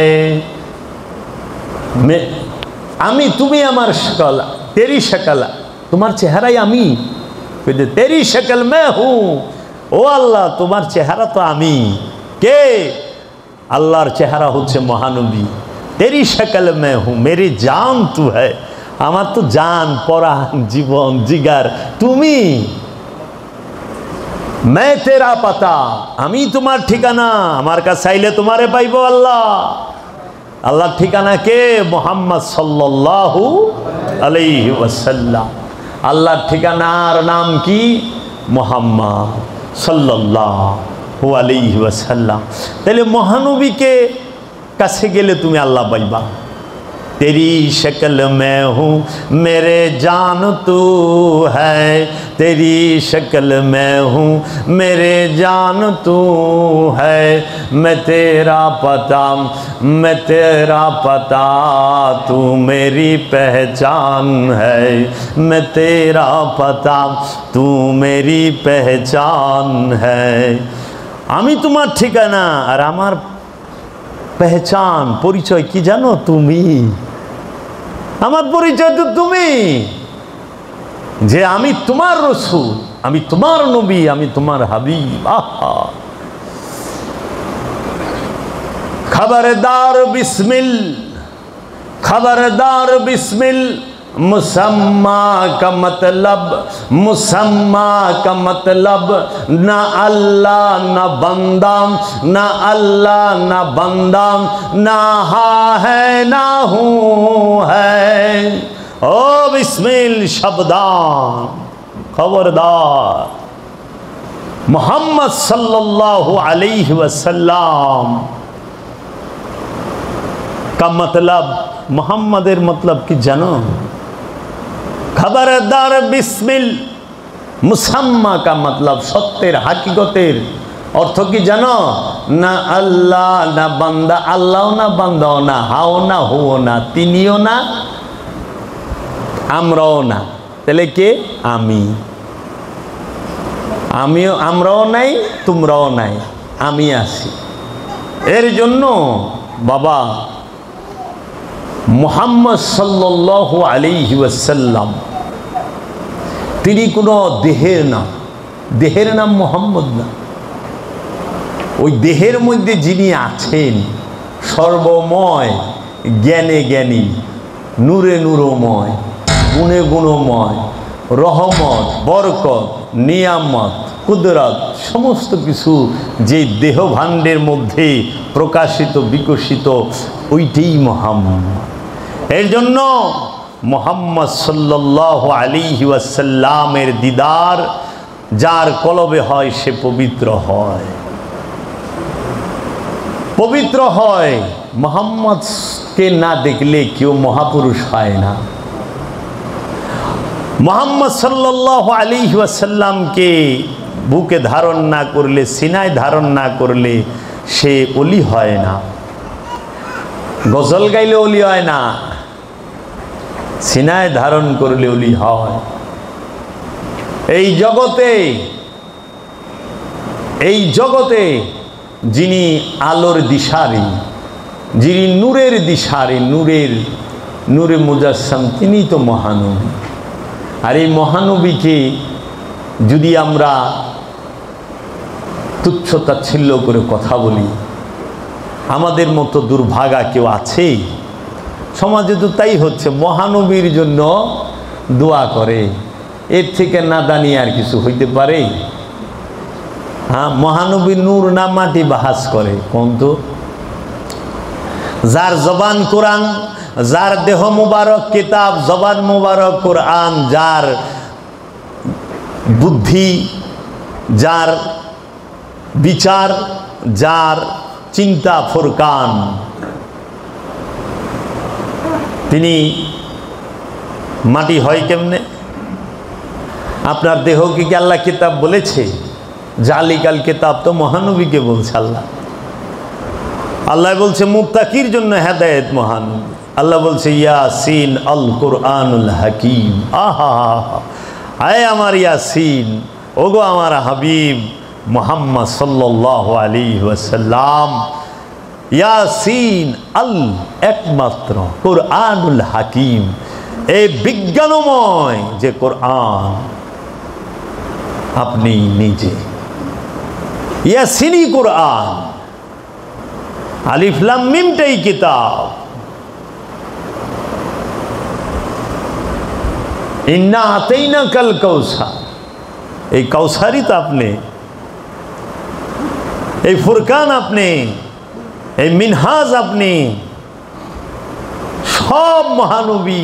आमी तुम्हें अमर शकल, तेरी शक्ल तुम्हार चेहरा आमी, तेरी शक्ल में हूँ, ओ अल्लाह तुम्हार चेहरा तो आमी के, अल्लाहर चेहरा होच्छे महानबी, तेरी शक्ल में हूँ मेरी जान तू है, আমার তো জান, পরাণ, জীবন, জিগার তুমি। मैं तेरा पता, আমি তোমার ঠিকানা, আমার কাছে চাইলে তোমারে পাইবো আল্লাহ। আল্লাহর ঠিকানা কে? মুহাম্মদ সাল্লাল্লাহু আলাইহি ওয়াসাল্লাম। আল্লাহর ঠিকানার নাম কি? মুহাম্মদ সাল্লাল্লাহু আলাইহি ওয়াসাল্লাম। তাহলে মহানবীকে কাছে গেলে তুমি আল্লাহ পাইবা। तेरी शक्ल में हूँ मेरे जान तू है, तेरी शक्ल में हूँ मेरे जान तू है, मैं तेरा पता, मैं तेरा पता तू मेरी पहचान है, मैं तेरा पता तू मेरी पहचान है। আমি তোমার ঠিকানা আর আমার পেহচান পরিচয় কি জানো? তুমি। আমার পরিচয় তো তুমি, যে আমি তোমার রসূল, আমি তোমার নবী, আমি তোমার হাবিব। আহা, খবরদার বিসমিল, খবরদার বিসমিল। मुसम्मा का मतलब, मुसम्मा का मतलब ना अल्लाह ना बंदा, ना अल्लाह ना बंदा, ना हा है ना हूँ है। ओ बिस्मिल शब्दान, खबरदार मोहम्मद सल्लल्लाहु अलैहि वसल्लम का मतलब, मोहम्मदेर मतलब कि जानो? खबरदार बिस्मिल। मुसम्मा का मतलब सत्यर हकीकतेर अर्थ कि जानो? ना अल्लाह ना बंदा, अल्लाह ना बंदाओ ना, हाओ ना हुओ ना, तिनिओ ना আমরাও না। তাহলে কে? আমি। আমিও, আমরাও নাই, তোমরাও নাই, আমি আছি। এর জন্য বাবা মুহাম্মদ সাল্লাল্লাহু আলাইহি ওয়াসাল্লাম তিনি কোনো দেহের নাম, দেহের নাম মুহাম্মদ না। ওই দেহের মধ্যে যিনি আছেন সর্বময়, জ্ঞানে জ্ঞানী, নূরে নূরময়, গুণে গুণময়, রহমত, বরকত, নিয়ামত, কুদরত, সমস্ত কিছু যে দেহ ভাণ্ডের মধ্যে প্রকাশিত বিকশিত, ওইটাই মুহাম্মদ। এর জন্য মুহাম্মদ সাল্লাল্লাহু আলাইহি ওয়াসাল্লামের দিদার যার কলবে হয় সে পবিত্র হয়, পবিত্র হয়। মুহাম্মদকে না দেখলে কেউ মহাপুরুষ হয় না। মুহাম্মদ সাল্লাল্লাহু আলাইহি ওয়াসাল্লামকে বুকে ধারণ না করলে, সিনায় ধারণ না করলে সে ওলি হয় না। গজল গাইলে ওলি হয় না, সিনায় ধারণ করলে ওলি হয়। এই জগতে, এই জগতে যিনি আলোর দিশারি, যিনি নূরের দিশারি, নূরের নূরে মুজাসসাম, তিনি তো মহানবী। আর এই মহানবীকে যদি আমরা তুচ্ছ তাচ্ছিল্য করে কথা বলি, আমাদের মতো দুর্ভাগা কেউ আছে? সমাজে তো তাই হচ্ছে, মহানবীর জন্য দোয়া করে, এর থেকে নাদানি আর কিছু হইতে পারে? হ্যাঁ, মহানবীর নূর না মাটি বাহাস করে কোন তো? যার জবান কোরআন, যার দেহ মুবারক কিতাব, জবান মুবারক কোরআন, যার বুদ্ধি, যার বিচার, যার চিন্তা ফুরকান, তিনি মাটি হয় কেমনে? আপনার দেহকে কি আল্লাহ কিতাব বলেছে? জালিকাল কিতাব তো মহানবীকে বলছে আল্লাহ। আল্লাহ বলছে মুত্তাকির জন্য হেদায়েত মহানবী। আল্লাহ বলছে ইয়াসিন আল কুরআনুল হাকিম। আহা, আয় আমার ইয়াসিন, ওগো আমার হাবিব মুহাম্মদ সাল্লাল্লাহু আলাইহি ওয়াসাল্লাম। ইয়াসিন আল, একমাত্র কুরআনুল হাকিম, এই বিজ্ঞানময় যে কোরআন, আপনি নিজে ইয়াসিনী কোরআন, আলিফ লাম মিমটাই কিতাব। ইন্না আতাইনাকাল কাউসার, এই কাউসারই তো আপনি, এই ফুরকান আপনি, এই মিনহাজ আপনি, সব মহানবী।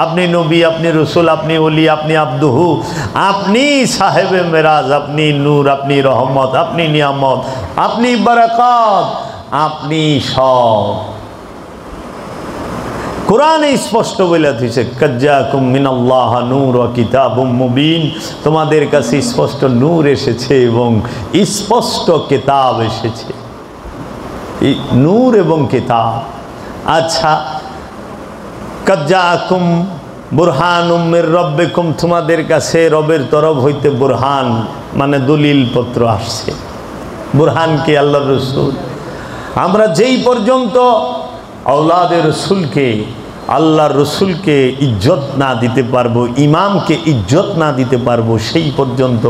আপনি নবী, আপনি রসুল, আপনি ওলি, আপনি আব্দুহু, আপনি সাহেবে মেরাজ, আপনি নূর, আপনি রহমত, আপনি নিয়ামত, আপনি বারাকাত, আপনি সব। কোরআনে স্পষ্ট বলে দিয়েছে কাজ্জাকুম মিনাল্লাহ নূর ওয়া কিতাবুম মুবিন, তোমাদের কাছে স্পষ্ট নূর এসেছে এবং স্পষ্ট কিতাব এসেছে। নূর এবং কিতাব। আচ্ছা, কাজ্জাকুম বুরহানুম মির রব্বিকুম, তোমাদের কাছে রবের তরফ হইতে বুরহান মানে দলিল পত্র আসছে। বুরহান কে? আল্লাহর রসুল। আমরা যেই পর্যন্ত আওলাদের রসুলকে, আল্লাহর রসুলকে ইজ্জত না দিতে পারবো, ইমামকে ইজ্জত না দিতে পারবো, সেই পর্যন্ত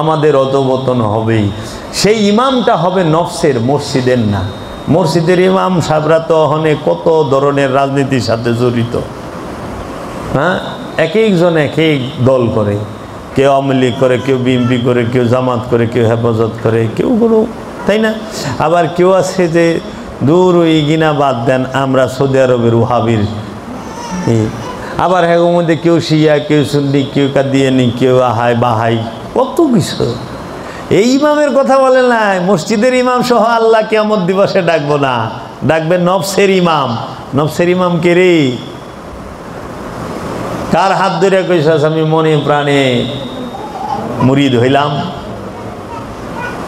আমাদের অধঃপতন হবেই। সেই ইমামটা হবে নফসের, মসজিদের না। মসজিদের ইমাম সাহেবরা তো অনেক কত ধরনের রাজনীতির সাথে জড়িত। হ্যাঁ, এক একজন এক এক দল করে, কেউ আওয়ামী লীগ করে, কেউ বিএনপি করে, কেউ জামাত করে, কেউ হেফাজত করে, কেউ কোনো, তাই না? আবার কেউ আছে যে দূর ওই গিনা বাদ দেন, আমরা সৌদি আরবের ওহাবির। আবার হ্যাঁ মধ্যে কেউ শিয়া, কেউ সুন্নি, কেউ কাদিয়ানি, কেউ আহাই বাহাই, কত কিছু। এই ইমামের কথা বলে নাই, মসজিদের ইমাম সহ আল্লাহ কিয়ামত দিবসে ডাকবো না, ডাকবে নফসের ইমাম। নফসের ইমাম কে রে? কার হাত ধরে কইসাস আমি মনে প্রাণে মুরিদ হইলাম?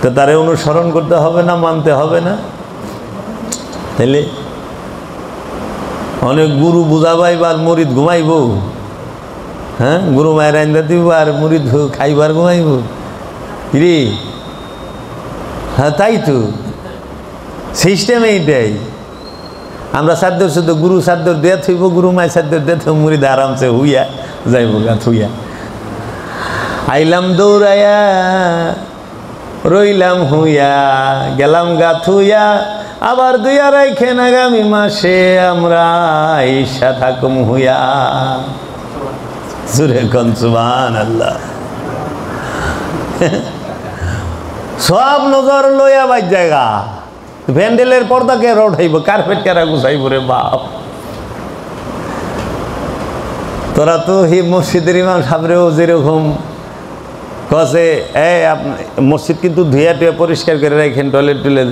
তো তারে অনুসরণ করতে হবে না, মানতে হবে না? তাইলে অনেক গুরু বুঝাবাইব আর মুরিদ ঘুমাইব। হ্যাঁ, গুরু মায়ের আইন্দা দিব আর মুরিদ খাইবার ঘুমাইব রে। হ্যাঁ, তাই তো সিস্টেম এইটাই। আমরা সাদ্দর শুধু গুরু সাদ্দর দিয়ে থইব, গুরু মায় সাদ্দর দিয়ে থইব, মুরিদ আরামসে হুইয়া যাইব গা থুইয়া। আইলাম দৌড়াইয়া, রইলাম হুইয়া, গেলাম গা থুইয়া, আবার দুই আড়াইখান আগামী মাসে আমরা ঈশা থাকুম হুইয়া। সুরে কোন সুবহানাল্লাহ। সব নজর লইয়া বাইর জায়গা, ভ্যান্ডেলের পর্দা কে উঠাইব, কার্পেট কেরা গুছাইব রে বাপ। তোরা তো হি মসজিদের ইমাম সাহেবরেও যেরকম কসে, মসজিদ কিন্তু ধুয়া টুয়া পরিষ্কার করে রাখেন, টয়লেট টয়লেট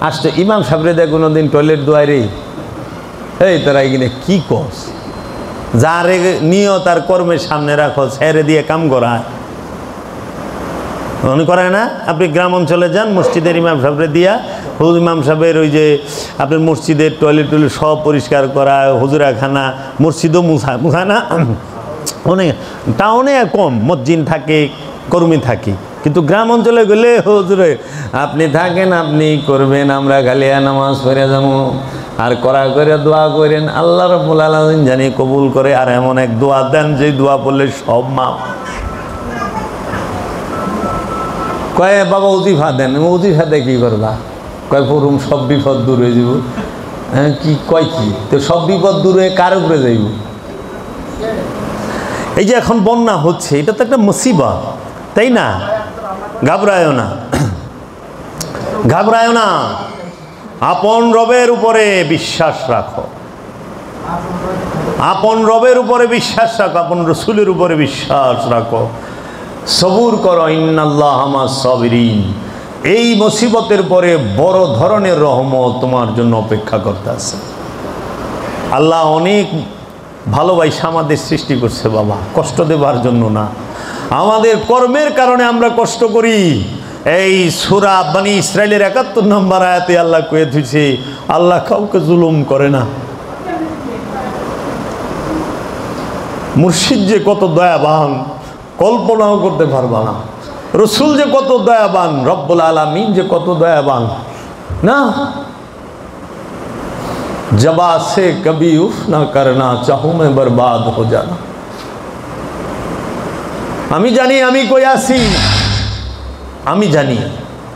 আসছে, ইমাম সাহেবরে দেয় কোনোদিন টয়লেট ধোয়াই রে? এই তোরা এখানে কি কস? যারে নিয় তার কর্মের সামনে রাখো, ছেড়ে দিয়ে কাম করায় মনে করে না? আপনি গ্রাম অঞ্চলে যান, মসজিদের ইমাম সাহেবরে দিয়া, হুজুর ইমাম সাহেবের ওই যে আপনার মসজিদের টয়লেট টয়লেট সব পরিষ্কার করা, হুজুরাখানা, মসজিদও মুছায় না? অনেক টাউনে কম মসজিদ থাকে, কর্মী থাকে, কিন্তু গ্রাম অঞ্চলে গেলে হুজুরে আপনি থাকেন, আপনি করবেন, আমরা গালিয়া নামাজ পড়ে যাবো আর করা করে দোয়া করেন, আল্লাহ রাব্বুল আলামিন জানি কবুল করে। আর এমন এক দোয়া দেন যে দোয়া পড়লে সব মাপ। কয়ে বাবা উজিফা দেন, উজিফাতে কী করবা? কয় পড়ুম, সব বিপদ দূর হয়ে যাব। হ্যাঁ, কি কয় কি? তো সব বিপদ দূর হয়ে কার উপরে যাইব? এই যে এখন বন্যা হচ্ছে, এটা তো একটা মুসিবত, তাই না? ঘাবড়ায়ও না, ঘাবড়ায়ও না, আপন রবের উপরে বিশ্বাস রাখো, আপন রবের উপরে বিশ্বাস রাখো, আপন রসুলের উপরে বিশ্বাস রাখো, সবুর করো, ইন্নাল্লাহা মাস সাবিরিন। এই মুসিবতের পরে বড় ধরনের রহমত তোমার জন্য অপেক্ষা করতে আছে। আল্লাহ অনেক ভালোবাসা আমাদের সৃষ্টি করছে বাবা, কষ্ট দেবার জন্য না। আমাদের কর্মের কারণে আমরা কষ্ট করি। এই সূরা বনী ইসরাইলের ৭১ নম্বর আয়াতে আল্লাহ কয়ে দিয়েছে, আল্লাহ কাউকে জুলুম করে না। মুর্শিদ যে কত দয়াবান কল্পনাও করতে পারবা না, রসুল যে কত দয়াবান, রব্বুল আলামিন যে কত দয়াবান না। জবা সে কবি উফ না করনা চাহু মে বরবাদ হো জানা। আমি জানি আমি কই আছি, আমি জানি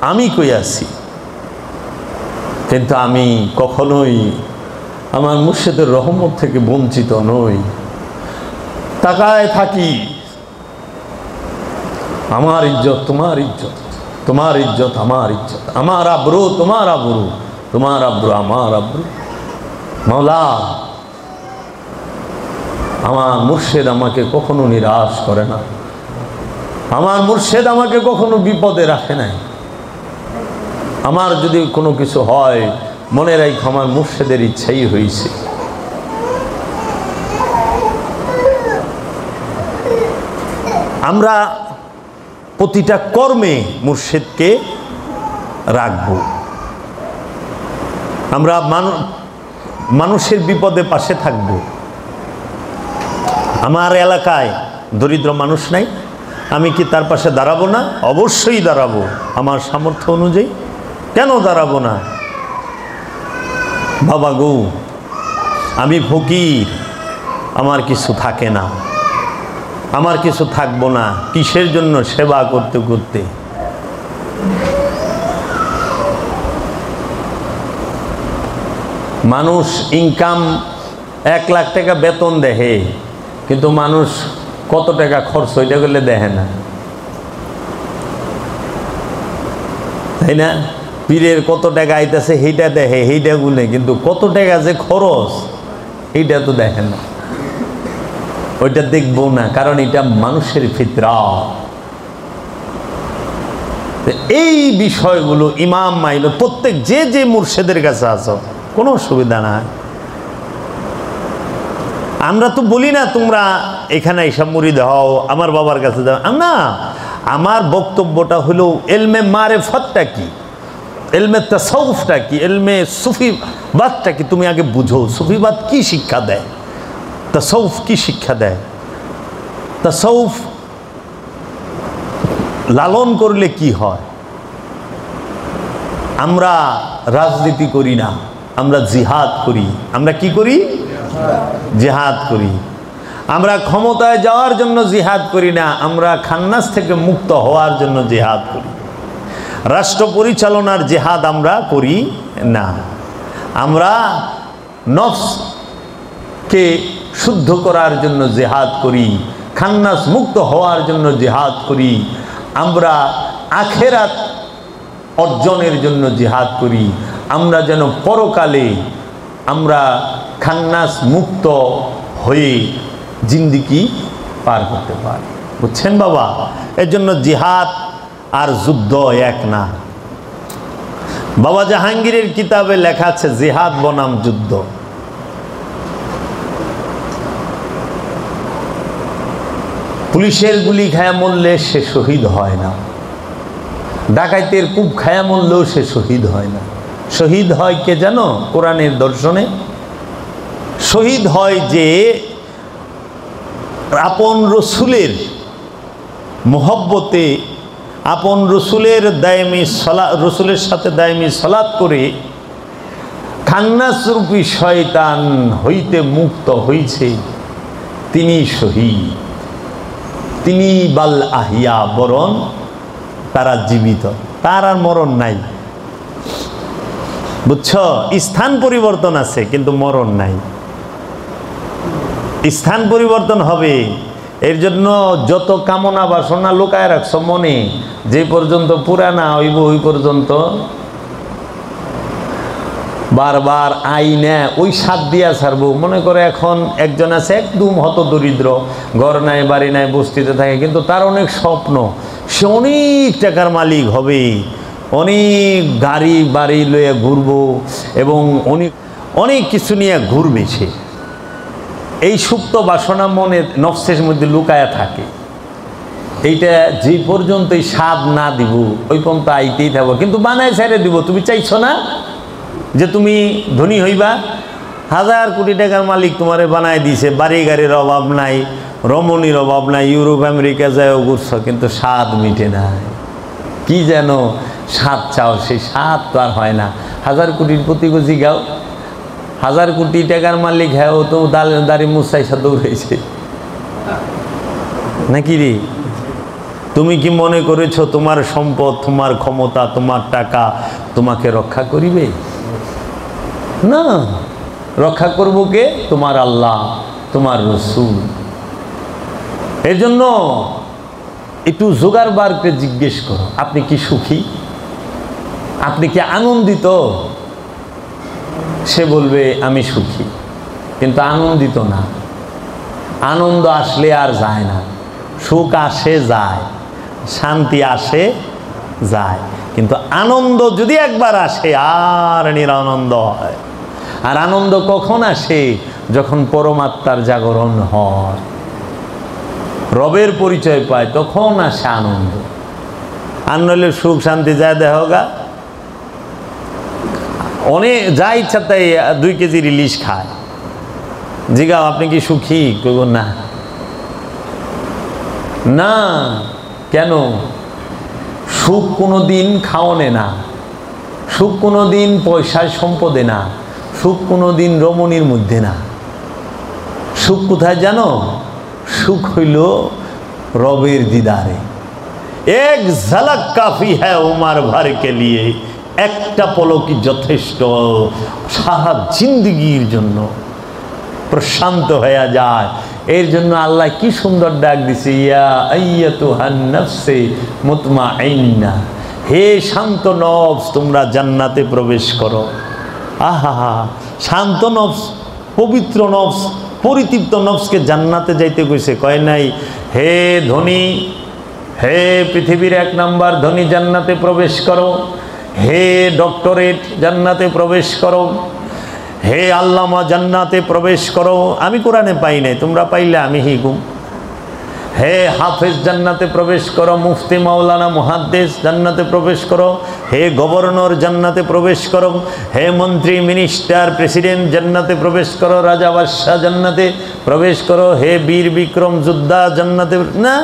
আমি কই আছি, কিন্তু আমি কখনোই আমার মুর্শিদের রহমত থেকে বঞ্চিত নই। তাকায় থাকি, আমার ইজ্জত তোমার ইজ্জত, তোমার ইজ্জত আমার ইজ্জত, আমার আব্রু তোমার আব্রু, তোমার আব্রু আমার আব্রু। মাওলা, আমার মুর্শিদ আমাকে কখনো নিরাশ করে না, আমার মুর্শিদ আমাকে কখনো বিপদে রাখে নাই। আমার যদি কোনো কিছু হয় মনে রাখো, আমার মুর্শিদের ইচ্ছাই হয়েছে। আমরা প্রতিটা কর্মে মুর্শিদকে রাখব। আমরা মানুষের বিপদে পাশে থাকব। আমার এলাকায় দরিদ্র মানুষ নাই, আমি কি তার পাশে দাঁড়াবো না? অবশ্যই দাঁড়াবো, আমার সামর্থ্য অনুযায়ী। কেন দাঁড়াবো না? বাবা গো, আমি ফকির, আমার কিছু থাকে না, আমার কিছু থাকবো না, কিসের জন্য সেবা করতে করতে। মানুষ ইনকাম 1 লাখ টাকা বেতন দেখে, কিন্তু মানুষ কত টাকা খরচ ওইটা করলে দেখে না, তাই না? পীরের কত টাকা আইতেছে সেইটা দেখে, সেইটা গুনে, কিন্তু কত টাকা যে খরচ এইটা তো দেখে না, ওইটা দেখবো না, কারণ এটা মানুষের ফিতরাত। এই বিষয়গুলো ইমাম মাইল প্রত্যেক যে মুর্শিদের কাছে আসো, কোনো অসুবিধা নাই। আমরা তো বলি না তোমরা এখানে এসব মুরিদ হও, আমার বাবার কাছে যাও না। আমার বক্তব্যটা হলো ইলমে মারিফতটা কি, ইলমে তাসাউফটা কি, ইলমে সুফিবাদটা কি, তুমি আগে বুঝো। সুফিবাদ কি শিক্ষা দেয়, তাসাউফ কি শিক্ষা দেয়, তাসাউফ লালন করলে কি হয়। আমরা রাজনীতি করি না, আমরা জিহাদ করি। আমরা কি করি? জিহাদ করি। আমরা ক্ষমতায় যাওয়ার জন্য জিহাদ করি না, আমরা খান্নাস থেকে মুক্ত হওয়ার জন্য জিহাদ করি। রাষ্ট্র পরিচালনার জিহাদ আমরা করি না, আমরা নফসকে শুদ্ধ করার জন্য জিহাদ করি, খান্নাস মুক্ত হওয়ার জন্য জিহাদ করি, আমরা আখেরাত অর্জনের জন্য জিহাদ করি, আমরা যেন পরকালে আমরা খান্নাস মুক্ত হয়ে জিন্দিগি পার করতে পারি। বুঝছেন বাবা? এর জন্য জিহাদ আর যুদ্ধ এক না। বাবা জাহাঙ্গীরের কিতাবে লেখা আছে জিহাদ বনাম যুদ্ধ। পুলিশের গুলি খায়া মরলে সে শহীদ হয় না, ডাকাইতের কূপ খায়া মরলেও সে শহীদ হয় না। শহীদ হয় কে জানো? কোরআনের দর্শনে শহীদ হয় যে আপন রসুলের মোহব্বতে, আপন রসুলের দায়মি সালাত, রসুলের সাথে দায়মি সালাত করে খান্নাসরূপী শয়তান হইতে মুক্ত হইছে, তিনি শহীদ। তিনি বাল আহিয়া, বরং তারা জীবিত, তার আর মরণ নাই। বুঝছ? স্থান পরিবর্তন আছে কিন্তু মরণ নাই। স্থান পরিবর্তন হবে, এর জন্য যত কামনা বাসনা লুকায় রাখছো মনে, যে পর্যন্ত পুরানা হইব ওই পর্যন্ত বারবার আইনে ওই সাত দিয়া ছাড়বো। মনে করে এখন একজন আছে একদম হত দরিদ্র, ঘর নাই বাড়ি নাই, বস্তিতে থাকে, কিন্তু তার অনেক স্বপ্ন, সে অনেক টাকার মালিক হবে, অনেক গাড়ি বাড়ি লইয়া ঘুরবো এবং অনেক অনেক কিছু নিয়ে ঘুরবে সে। এই সুপ্ত বাসনা মনে নফসের মধ্যে লুকায়া থাকে। এইটা যে পর্যন্ত এই স্বাদ না দিব ওই পর্যন্ত আইতেই থাকবো, কিন্তু বানায় ছেড়ে দিব। তুমি চাইছো না যে তুমি ধনী হইবা? 1000 কোটি টাকার মালিক তোমারে বানায় দিছে, বাড়ি গাড়ির অভাব নাই, রমণীর অভাব নাই, ইউরোপ আমেরিকা যায়ও ঘুরছ, কিন্তু স্বাদ মিটে নাই। কি যেন স্বাদ চাও, সেই স্বাদ তো আর হয় না। 1000 কোটির প্রতি গজি গাও, 1000 কোটি টাকার মালিক, হ্যাঁ ও তো দাড়ি মুসাইসা দৌড়াইছে নাকি রে? তুমি কি মনে করেছো তোমার সম্পদ, তোমার ক্ষমতা, তোমার টাকা তোমাকে রক্ষা করিবে? না, রক্ষা করবো কে? তোমার আল্লাহ, তোমার রসুল। এর জন্য একটু জোগাড়বারকে জিজ্ঞেস করো, আপনি কি সুখী? আপনি কি আনন্দিত? সে বলবে আমি সুখী, কিন্তু আনন্দিত না। আনন্দ আসলে আর যায় না, সুখ আসে যায়, শান্তি আসে যায়, কিন্তু আনন্দ যদি একবার আসে আর নিরানন্দ হয়। আর আনন্দ কখন আসে? যখন পরমাত্মার জাগরণ হয়, রবের পরিচয় পায়, তখন আসে আনন্দ। আর নইলে সুখ শান্তি যায় দেহগা, অনেক যা ইচ্ছা তাই 2 কেজি ইলিশ খায়। জিগাও আপনি কি সুখী? কইব না। না, কেন? সুখ কোনো দিন খাওয়ানে না, সুখ কোনো দিন পয়সার সম্পদে না, সুখ কোনো দিন রমণীর মধ্যে না। সুখ কোথায় জানো? সুখ হইল রবের দিদারে। এক ঝলক কাফি হ্যায় উমার ভর কে লিয়ে, একটা পলকই যথেষ্ট সারা জিন্দগির জন্য প্রশান্ত হয়ে যায়। এর জন্য আল্লাহ কি সুন্দর ডাক দিছে, ইয়া আইয়াতুহান নাফসে মুতমাইন্না, হে শান্ত নফস তোমরা জান্নাতে প্রবেশ করো। আহা হা, শান্ত নফস, পবিত্র নফস, পরিতৃপ্ত নফসকে জান্নাতে যাইতে কইছে, কয় নাই হে ধনী, হে পৃথিবীর 1 নাম্বার ধনী জান্নাতে প্রবেশ করো, হে ডক্টরেট জান্নাতে প্রবেশ করো, হে আল্লামা জান্নাতে প্রবেশ করো। আমি কোরআনে পাই নাই, তোমরা পাইলে আমি হিকুম। হে হাফেজ জান্নাতে প্রবেশ করো, মুফতি মাওলানা মুহাদ্দিস জান্নাতে প্রবেশ করো, হে গভর্নর জান্নাতে প্রবেশ করো, হে মন্ত্রী মিনিস্টার প্রেসিডেন্ট জান্নাতে প্রবেশ করো, রাজা বাদশাহ জান্নাতে প্রবেশ করো, হে বীর বিক্রম যোদ্ধা জান্নাতে না।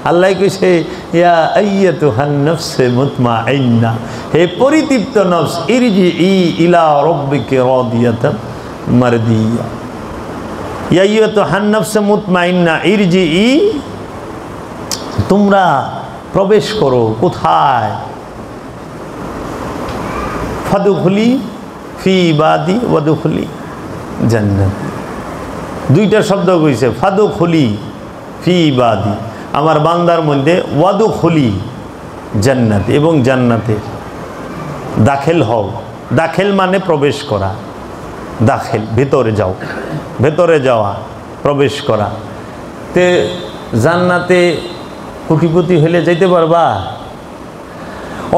আল্লাহ কইছে ইয়া আইয়াতুহান নাফসে মুতমাইন্না, হে পরিতৃপ্ত নফস, ইরজিই ইলা রাব্বিকি রাদিয়াতাম মারদিয়া। ইয়া আইয়াতুহান নাফসে মুতমাইন্না ইরজিই, তোমরা প্রবেশ করো কোথায়? ফাদখুলি ফি ইবাদি ওয়াদখুলি জান্নাত। দুইটা শব্দ কইছে, ফাদখুলি ফি ইবাদি, আমার বান্দার মধ্যে, ওয়াদখুলি জান্নাত, এবং জান্নাতে দাখিল হও। দাখিল মানে প্রবেশ করা, দাখিল ভেতরে যাও, ভেতরে যাওয়া, প্রবেশ করা। তে জান্নাতে কোটিপতি হলে যাইতে পারবা?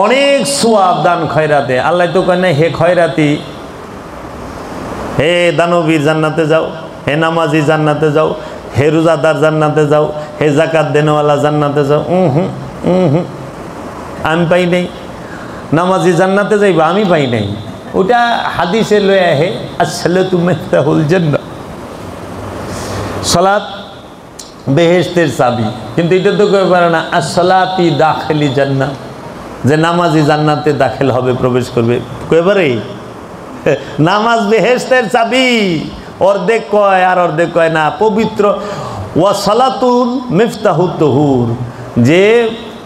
অনেক সোয়াব দান খয়রাতে। আল্লাহ তো কয় না হে খয়রাতি, হে দানবীর জান্নাতে যাও, হে নামাজি জান্নাতে যাও, হে রোজাদার জান্নাতে যাও, হে জাকাত দেনওয়ালা জান্নাতে যাও। আমি পাই নাই। নামাজি জান্নাতে যাইবা, আমি পাই নাই। ওটা হাদিসে লয়ে আহে, আসসালাতু মিফতাহুল জান্নাহ, সালাত বেহেশতের চাবি। কিন্তু এটা তো কই পারে না আসসালাতি দাখিলি জান্নাহ, যে নামাজি জান্নাতে দাখিল হবে, প্রবেশ করবে। কই পারে নামাজ বেহেশতের চাবি, অর্ধেক কয় আর অর্ধেক কয় না। পবিত্র ওয়া সালাতুল মিফতাহুত তুহুর, যে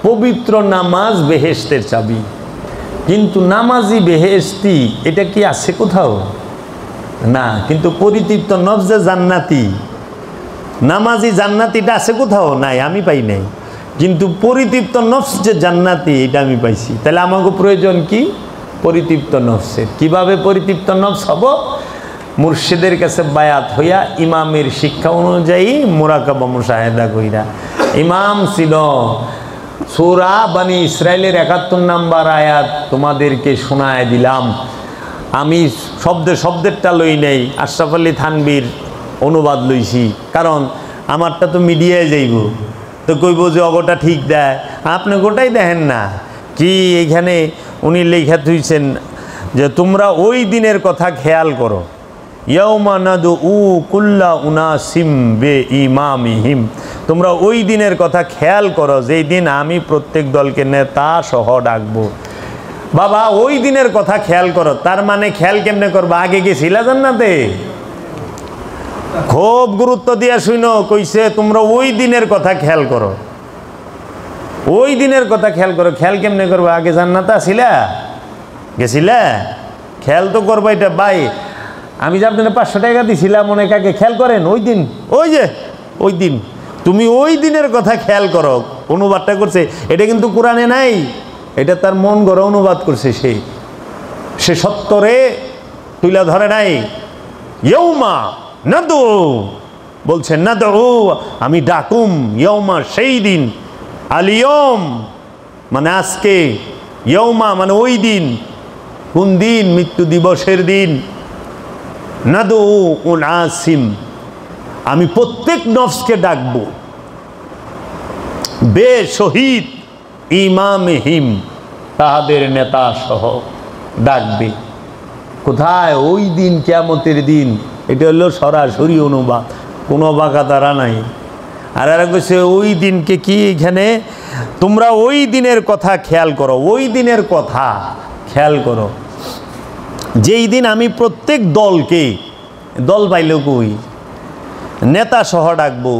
পবিত্র নামাজ বেহেশতের চাবি। কিন্তু নামাজি বেহেশতি এটা কি আছে কোথাও? না। কিন্তু পরিতৃপ্ত নফস যে জান্নাতি, নামাজি জান্নাতিটা আছে কোথাও? নাই, আমি পাই নাই। কিন্তু পরিতৃপ্ত নফস যে জান্নাতি, এটা আমি পাইছি। তাহলে আমাকে প্রয়োজন কি? পরিতৃপ্ত নফসের। কিভাবে পরিতৃপ্ত নফস হব? মুর্শিদের কাছে বায়াত হইয়া, ইমামের শিক্ষা অনুযায়ী মুরাকাবা মুশাহেদা কইরা। ইমাম ছিল, সূরা বনী ইসরাইলের ৭১ নাম্বার আয়াত তোমাদেরকে শোনায় দিলাম। আমি শব্দেরটা লই নেই, আশরাফ আলী থানবীর অনুবাদ লইছি, কারণ আমারটা তো মিডিয়ায় যাইব, তো কইব যে অগোটা ঠিক দেয়, আপনি গোটাই দেখেন না। কি এইখানে উনি লেখা থুইছেন যে তোমরা ওই দিনের কথা খেয়াল করো, ইয়াউমা নাদউ কুল্লা উনাসিম বিইমামিহিম, তোমরা ওই দিনের কথা খেয়াল করো যেই দিন আমি প্রত্যেক দলকে নেতা সহ ডাকবো। বাবা ওই দিনের কথা খেয়াল করো, তার মানে খেয়াল কেমনে করবা? আগে গেছিলা জান্নাতে? খুব গুরুত্ব দিয়া শুনো, কইছে তোমরা ওই দিনের কথা খেয়াল করো, ওই দিনের কথা খেয়াল করো। খেয়াল কেমনে করবা? আগে জান্নাতে আসিলা, গেছিলা, খেয়াল তো করবা। এটা ভাই আমি যে আপনার 500 টাকা দিছিলাম অনেক আগে, খেয়াল করেন ওই দিন, ওই যে ওই দিন, তুমি ওই দিনের কথা খেয়াল করো। অনুবাদটা করছে, এটা কিন্তু কোরআনে নাই, এটা তার মন গড়া অনুবাদ করছে। সে সত্তরে তুলা ধরে নাই। ইয়ৌমা নাদু বলছে, নাদু আমি ডাকুম, ইয়ৌমা সেই দিন, আলিয়ম মানে আজকে, ইয়ৌমা মানে ওই দিন। কোন দিন? মৃত্যু দিবসের দিন। নাদু উনাসিম, আমি প্রত্যেক নফসকে ডাকবো, বে শহীদ ইমামহিম, তাহাদের নেতা সহ ডাকবে। কোথায়? ওই দিন, কিয়ামতের দিন। এটা হলো সরাসরি অনুবাদ, কোনো বাঁকা তারা নাই। আর এরা কইছে ওই দিনকে কি এখানে তোমরা ওই দিনের কথা খেয়াল করো, ওই দিনের কথা খেয়াল করো, যেই দিন আমি প্রত্যেক দলকে, দল পাইলেও কই, নেতা সহ ডাকবো।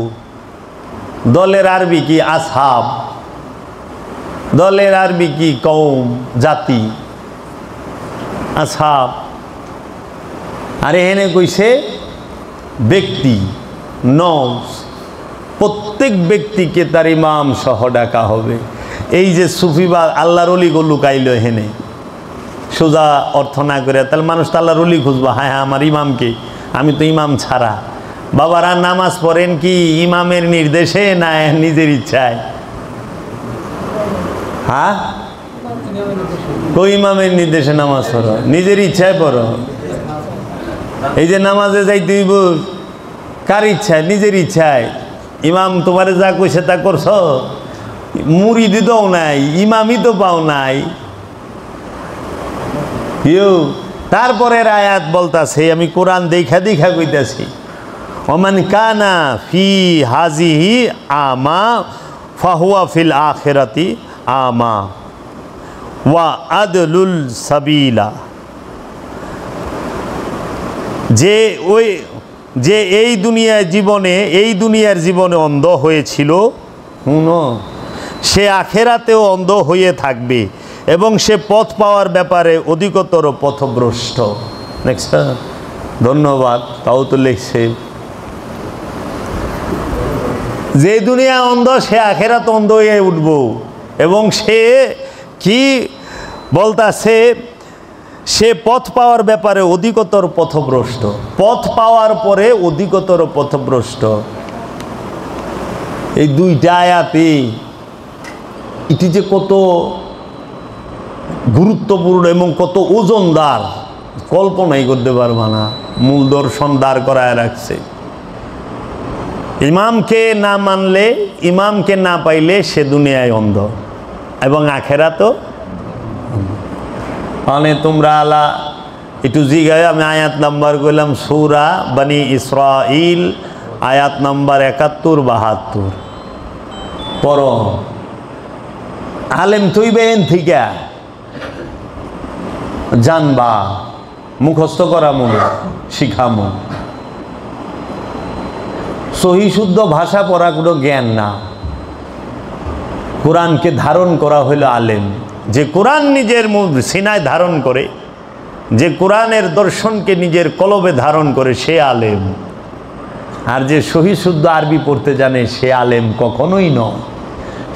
দলের আরবি কি আসহাব, দলের আরবি কি কওম, জাতি, আসহাব। আর এখানে কইছে ব্যক্তি, নফস। প্রত্যেক ব্যক্তিকে তার ইমাম সহ ডাকা হবে। এই যে সুফিবাদ আল্লাহর অলি লুকাইল এখানে, সোজা অর্থ না করে, তাহলে মানুষ তো আল্লাহর অলি খুঁজবা। হ্যাঁ হ্যাঁ, আমার ইমামকে, আমি তো ইমাম ছাড়া। বাবারা নামাজ পড়েন কি ইমামের নির্দেশে না নিজের ইচ্ছায়? হ্যাঁ, কই ইমামের নির্দেশে নামাজ পড়ো? নিজের ইচ্ছায় পড়ো। এই যে নামাজে যাইতে হইব কার ইচ্ছায়? নিজের ইচ্ছায়। ইমাম তোমারে যা কইছে তা করছ? মুরিদি দাও নাই, ইমামই তো পাও নাই। তারপরের আয়াত বলতাছে, আমি কোরআন দেখা দেখা কইতাছি, ওমান কানা ফি হাজিহি আমা ফাহুয়া ফিল আখিরাতি আমা ওয়া আদলুল সাবিলা। যে এই দুনিয়ার জীবনে অন্ধ হয়েছিল, সে আখেরাতেও অন্ধ হয়ে থাকবে এবং সে পথ পাওয়ার ব্যাপারে অধিকতর পথভ্রষ্ট। নেক্সট, ধন্যবাদ। তাও তো লিখছে, যে দুনিয়া অন্ধ সে আখেরাত অন্ধ হয়ে উঠব। এবং সে কি বলতাছে, সে পথ পাওয়ার ব্যাপারে অধিকতর পথভ্রষ্ট। পথ পাওয়ার পরে অধিকতর পথভ্রষ্ট। এই দুইটা আয়াতে এটি যে কত গুরুত্বপূর্ণ এবং কত ওজনদার কল্পনাই করতে পারবা না। মূল দর্শন দাঁড় করায় রাখছে। ইমামকে না মানলে, ইমামকে না পাইলে সে দুনিয়ায় অন্ধ এবং আখেরাতও। মানে তোমরা আলা একটু জিগায়, আমি আয়াত নাম্বার কইলাম সূরা বনি ইসরাইল, আয়াত নাম্বার ৭১-৭২ পড়ো। আলেম তুইবেন থেকে জানবা, মুখস্থ করা মনে শিখামো। সহি শুদ্ধ ভাষা পড়া কোনো জ্ঞান না। কোরআনকে ধারণ করা হইল আলেম। যে কোরআন নিজের সিনায় ধারণ করে, যে কোরআনের দর্শনকে নিজের কলবে ধারণ করে, সে আলেম। আর যে সহি শুদ্ধ আরবি পড়তে জানে সে আলেম কখনোই নয়।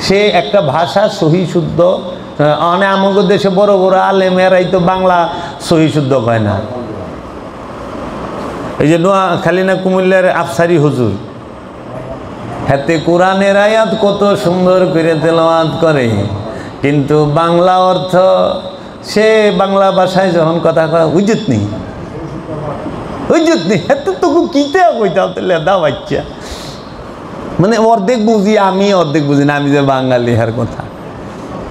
সে একটা ভাষা সহি শুদ্ধ, আমাদের দেশে বড় বড় আলেম এরাই তো বাংলা সহি শুদ্ধ কয় না। এই যে নোয়াখালী না কুমিল্লার আফসারি হুজুর, হাতে কোরআনের আয়াত কত সুন্দর করে তেলাওয়াত করে, কিন্তু বাংলা অর্থ সে বাংলা ভাষায় যখন কথা কয় উইজুত নেই, এত তবু কিতে কইতাও তাহলে দা বাচ্চা। মানে অর্ধেক বুঝি আমি, অর্ধেক বুঝি না আমি, যে বাঙালি হার কথা।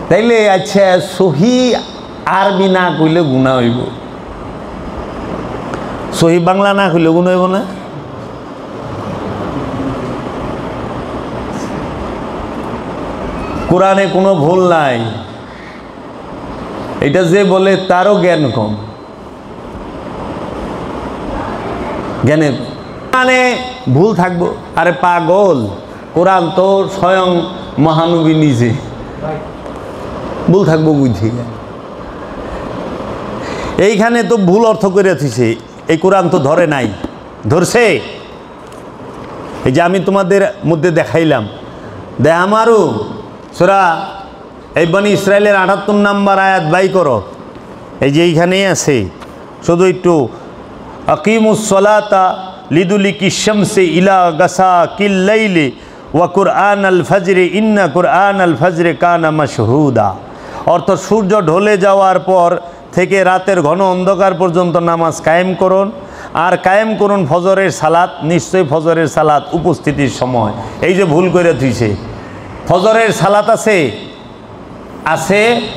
তাইলে আচ্ছা সহি আরবি না কইলে গুণা হইব, সহি বাংলা না কইলে গুণ হইব না? কোরআনে কোনো ভুল নাই, এটা যে বলে তারও জ্ঞান কম। জ্ঞানে মানে ভুল থাকবো। আরে পাগল, কোরআন তো স্বয়ং মহানবী নিজে, ভুল থাকবো বুঝি। এইখানে তো ভুল অর্থ করে দিছে, এই কোরআন তো ধরে নাই, ধরছে। এই যে আমি তোমাদের মধ্যে দেখাইলাম, আমারও সূরা এই বনি ইসরাইলের ৭৮ নম্বর আয়াত বাই করো। এই যে এইখানেই আছে, শুধু একটু আকিমুস সালাতা লিদুলিকি শামসি ইলা গাসাকিল লাইলি ওয়া কুরআন আল ফজরে ইন্না কুরআন আল ফজরে কানা মাশহুদা। অর্থ সূর্য ঢলে যাওয়ার পর থেকে রাতের ঘন অন্ধকার পর্যন্ত নামাজ কায়েম করুন, আর কায়েম করুন ফজরের সালাত, নিশ্চয়ই ফজরের সালাত উপস্থিতির সময়। এই যে ভুল করে দিয়েছে, ফজরের সালাত আছে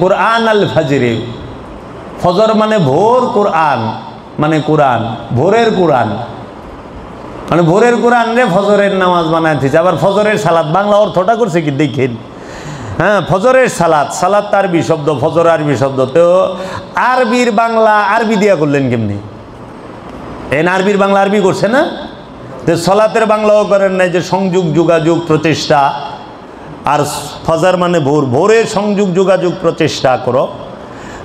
কুরআন আল ফজরে। ফজর মানে ভোর, কুরআন মানে কোরআন, ভোরের কোরআন মানে ভোরের কোরআন রে ফজরের নামাজ বানায় দিয়েছে। আবার ফজরের সালাত বাংলা অর্থটা করছে কি দেখেন, হ্যাঁ, ফজরের সালাত, সালাত আরবি শব্দ, ফজর আরবি শব্দ। তো আরবির বাংলা আরবি দিয়া করলেন কেমনি? আরবির বাংলা আরবি করছে না? তো সালাতের বাংলাও করেন নাই যে সংযোগ যোগাযোগ প্রচেষ্টা, আর ফজর মানে ভোর, ভোরের সংযোগ যোগাযোগ প্রচেষ্টা করো,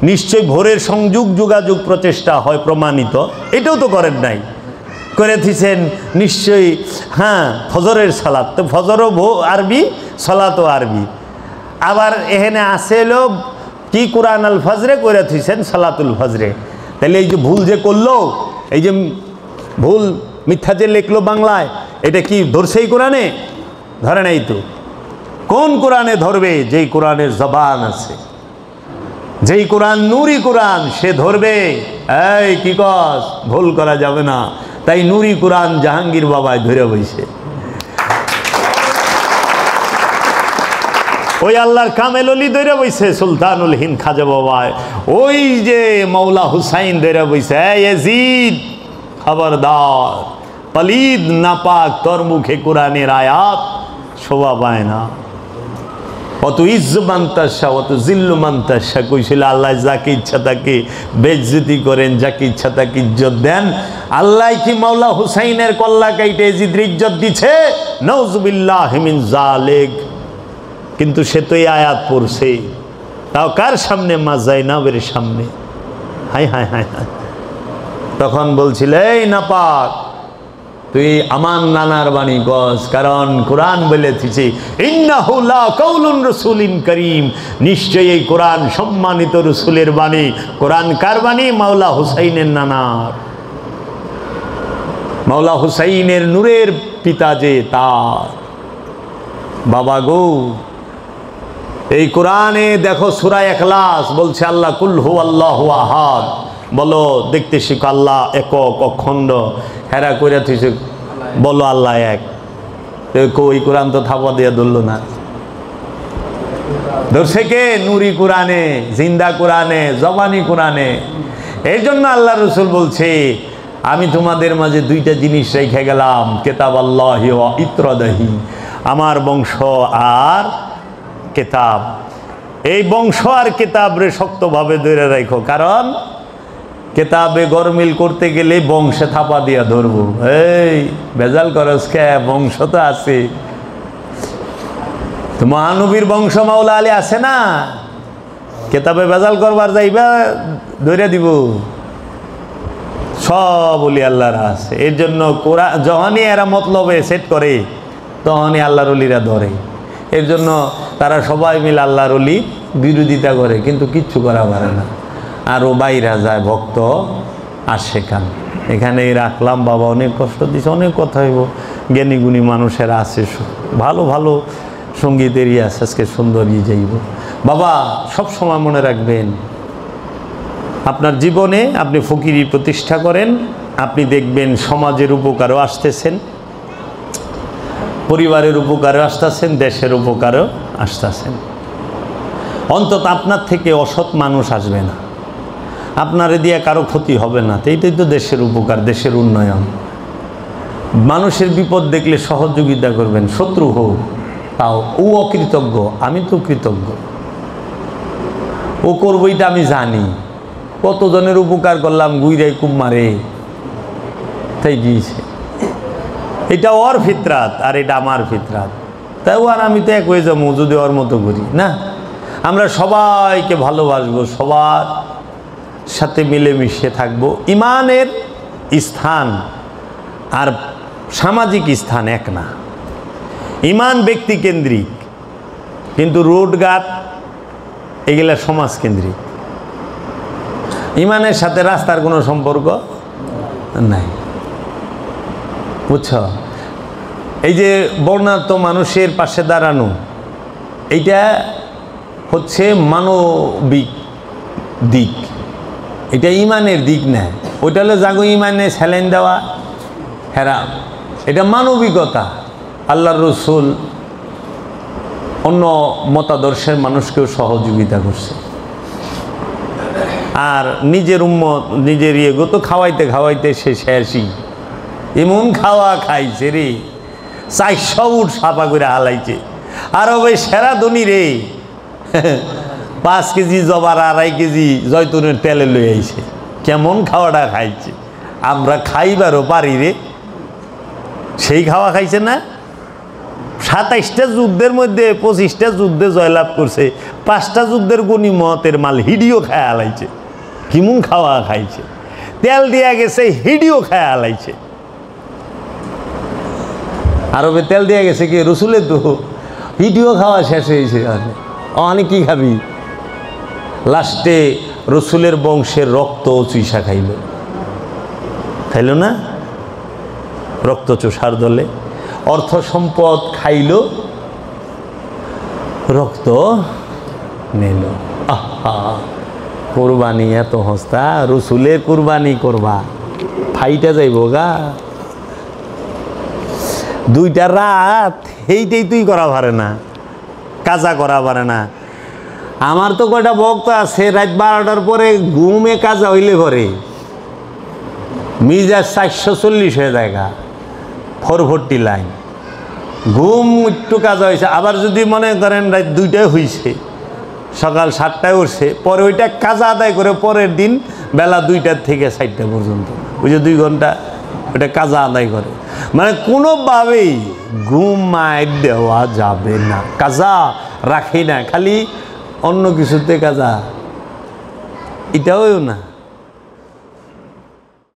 নিশ্চয়ই ভোরের সংযোগ যোগাযোগ প্রচেষ্টা হয় প্রমাণিত, এটাও তো করেন নাই। করে দিয়েছেন নিশ্চয়ই হ্যাঁ ফজরের সালাত, তো ফজরও আরবি, সালাতও আরবি। আবার এখানে আসে এলো কি কোরআন আল ফজরে করে দিয়েছেন সালাতুল ফজরে। তাহলে এই যে ভুল যে করলো, এই যে ভুল মিথ্যা যে লিখলো বাংলায়, এটা কি ধরছেই কোরআনে? ধরে নাই তো। কোন কোরআনে ধরবে? যেই কোরআনের জবান আছে, যেই কোরআন নূরি কোরআন, সে ধরবে। এই কি কস, ভুল করা যাবে না। তাই নূরি কোরআন জাহাঙ্গীর বাবায় ধরে বইছে। ওই আল্লাহর কামেল ওলি ধরে বইছে সুলতানুল হিন্দ খাজা বাবায়। ওই যে মৌলা হুসাইন ধরে বইছে, ইয়াজিদ খবরদার, পলিদ নাপাক তোর মুখে কোরআনের আয়াত শোভা পায় না। অত ইজ্জ মান্তাসা, অত জিল্লু মান্তাসা কইছিল আল্লাহ যাকে ইচ্ছা তাকে বেজ্জতি করেন, যাকে ইচ্ছা তাকে ইজ্জত দেন। আল্লাহ কি মাওলা হুসাইনের কল্লা কাইটে ইয়াজিদের ইজ্জত দিছে? নাউজুবিল্লাহি মিন যালিক। কিন্তু সে তো এই আয়াত পড়ছে, তাও কার সামনে? মা যায়নাবের সামনে। High high high high. তখন বলছিল এই নাপাক, তুই আমার নানার বাণী গস, কারণ কোরআন বলেছে ইন্নাহু লা কাউলুন রাসূলিন কারীম, নিশ্চয়ই এই কোরআন সম্মানিত রসুলের বাণী। কোরআন কার বাণী? মাওলা হুসাইনের নানার। মাওলা হুসাইনের নূরের পিতা যে, তার বাবা গো। এই কোরআনে দেখো সূরা ইখলাস বলছে আল্লাহ কুল হুয়াল্লাহু আহাদ, বলো দেখতে শিখো আল্লাহ একক অখণ্ড। হেরা কইরা থইছে বলো আল্লাহ এক। ওই কোরআন তো থাপা দিয়া ধরল না, ধরছে কে? নূরি কোরআনে, জিন্দা কোরআনে, জবানি কোরআনে। এই জন্য আল্লাহ রসুল বলছে আমি তোমাদের মাঝে দুইটা জিনিস রেখে গেলাম, কিতাব আল্লাহি ওয়া ইত্রাদাহি, আমার বংশ আর কিতাব। এই বংশ আর কিতাব রে শক্তভাবে ধরে রাখো, কারণ কেতাবে গরমিল করতে গেলে বংশে থাপা দিয়া ধরবো। এই বেজাল করস কে? বংশ তো আছে, তো মহানবীর বংশ মাওলা আলী আছে না, কেতাবে বেজাল করবার যাইবা ধরে দিব। সব ওলি আল্লাহর আছে। এর জন্য কোরআন যখনই এরা মতলবে সেট করে তখনই আল্লাহর ওলিরা ধরে। এর জন্য তারা সবাই মিলে আল্লাহর ওলি বিরোধিতা করে, কিন্তু কিচ্ছু করা পারে না। আরও বাইরা যায় ভক্ত আর শেখান। এখানেই রাখলাম। বাবা অনেক কষ্ট দিছে, অনেক কথা হইব। জ্ঞানী গুণী মানুষের আছে, ভালো ভালো সঙ্গীতেরই আছে, আজকে সুন্দরই যাইব। বাবা সব সময় মনে রাখবেন, আপনার জীবনে আপনি ফকিরি প্রতিষ্ঠা করেন, আপনি দেখবেন সমাজের উপকারও আসতেছেন, পরিবারের উপকারও আসতেছেন, দেশের উপকারও আসতেছেন। অন্তত আপনার থেকে অসৎ মানুষ আসবে না, আপনারে দিয়ে কারো ক্ষতি হবে না। এইটাই তো দেশের উপকার, দেশের উন্নয়ন। মানুষের বিপদ দেখলে সহযোগিতা করবেন, শত্রু হোক তাও। ও অকৃতজ্ঞ, আমি তো কৃতজ্ঞ। ও করবো এটা আমি জানি, কতজনের উপকার করলাম, গুইরাই কুম মারে তাই গিয়েছে। এটা ওর ফিতরাত আর এটা আমার ফিতরাত। তাই আর আমি তো এক হয়ে যাবো যদি ওর মতো করি না। আমরা সবাইকে ভালোবাসবো, সবার সাথে মিলেমিশে থাকবো। ইমানের স্থান আর সামাজিক স্থান এক না। ইমান ব্যক্তি কেন্দ্রিক, কিন্তু রোডঘাট এগুলা সমাজ কেন্দ্রিক। ইমানের সাথে রাস্তার কোনো সম্পর্ক নাই, বুঝছ? এই যে বর্ণাঢ্য মানুষের পাশে দাঁড়ানো, এইটা হচ্ছে মানবিক দিক, এটা ইমানের দিক না। ওইটা হলো জাগো ইমানে স্যালাইন দেওয়া হেরা, এটা মানবিকতা। আল্লাহর রসুল অন্য মতাদর্শের মানুষকেও সহযোগিতা করছে। আর নিজের উম্মত নিজের ইয়েগো তো খাওয়াইতে খাওয়াইতে সে শেষই এমন খাওয়া খাইছে রে, 400 উট সাফা করে হালাইছে। আর ওই সেরা ধনী রে 5 কেজি জবার 2.5 কেজি জয়তুনের তেলে লই আইছে। কেমন খাওয়াটা খাইছে, আমরা খাইবারও পারি রে, সেই খাওয়া খাইছে না। 27টা যুদ্ধের মধ্যে 25টা যুদ্ধে জয়লাভ করছে, 5টা যুদ্ধের গনিমতের মাল হিডিও খায়া হালাইছে। কেমন খাওয়া খাইছে, তেল দিয়া গেছে হিডিও খায়া হালাইছে। আরবে তেল দিয়া গেছে কি রসুলের, তো হিডিও খাওয়া শেষ হয়েছে। অনেক কি খাবি, লাস্টে রসুলের বংশের রক্ত চুইসা খাইল না, রক্ত চোষার দলে অর্থ সম্পদ খাইল, রক্ত নিল। আহা, কোরবানি এত হস্তা, রসুলের কোরবানি করবা ফাইটা যাইব গা। 2টা রাত এইটাই তুই করা পারে না, কাজা করা পারে না। আমার তো কয়টা ভক্ত আছে রাত 12টার পরে ঘুমে কাজা হইলে পরে মিজাজ 440 হয়ে যায়, 440 লাইন ঘুম একটু কাজা হয়েছে। আবার যদি মনে করেন রাত 2টায় হয়েছে, সকাল 7টায় উঠছে, পরে ওইটা কাজা আদায় করে পরের দিন বেলা 2টার থেকে 4টা পর্যন্ত, ওই যে 2 ঘন্টা ওইটা কাজা আদায় করে। মানে কোনোভাবেই ঘুমায় দেওয়া যাবে না, কাজা রাখি না, খালি অন্য কিছুতে কাজা, এটাও না।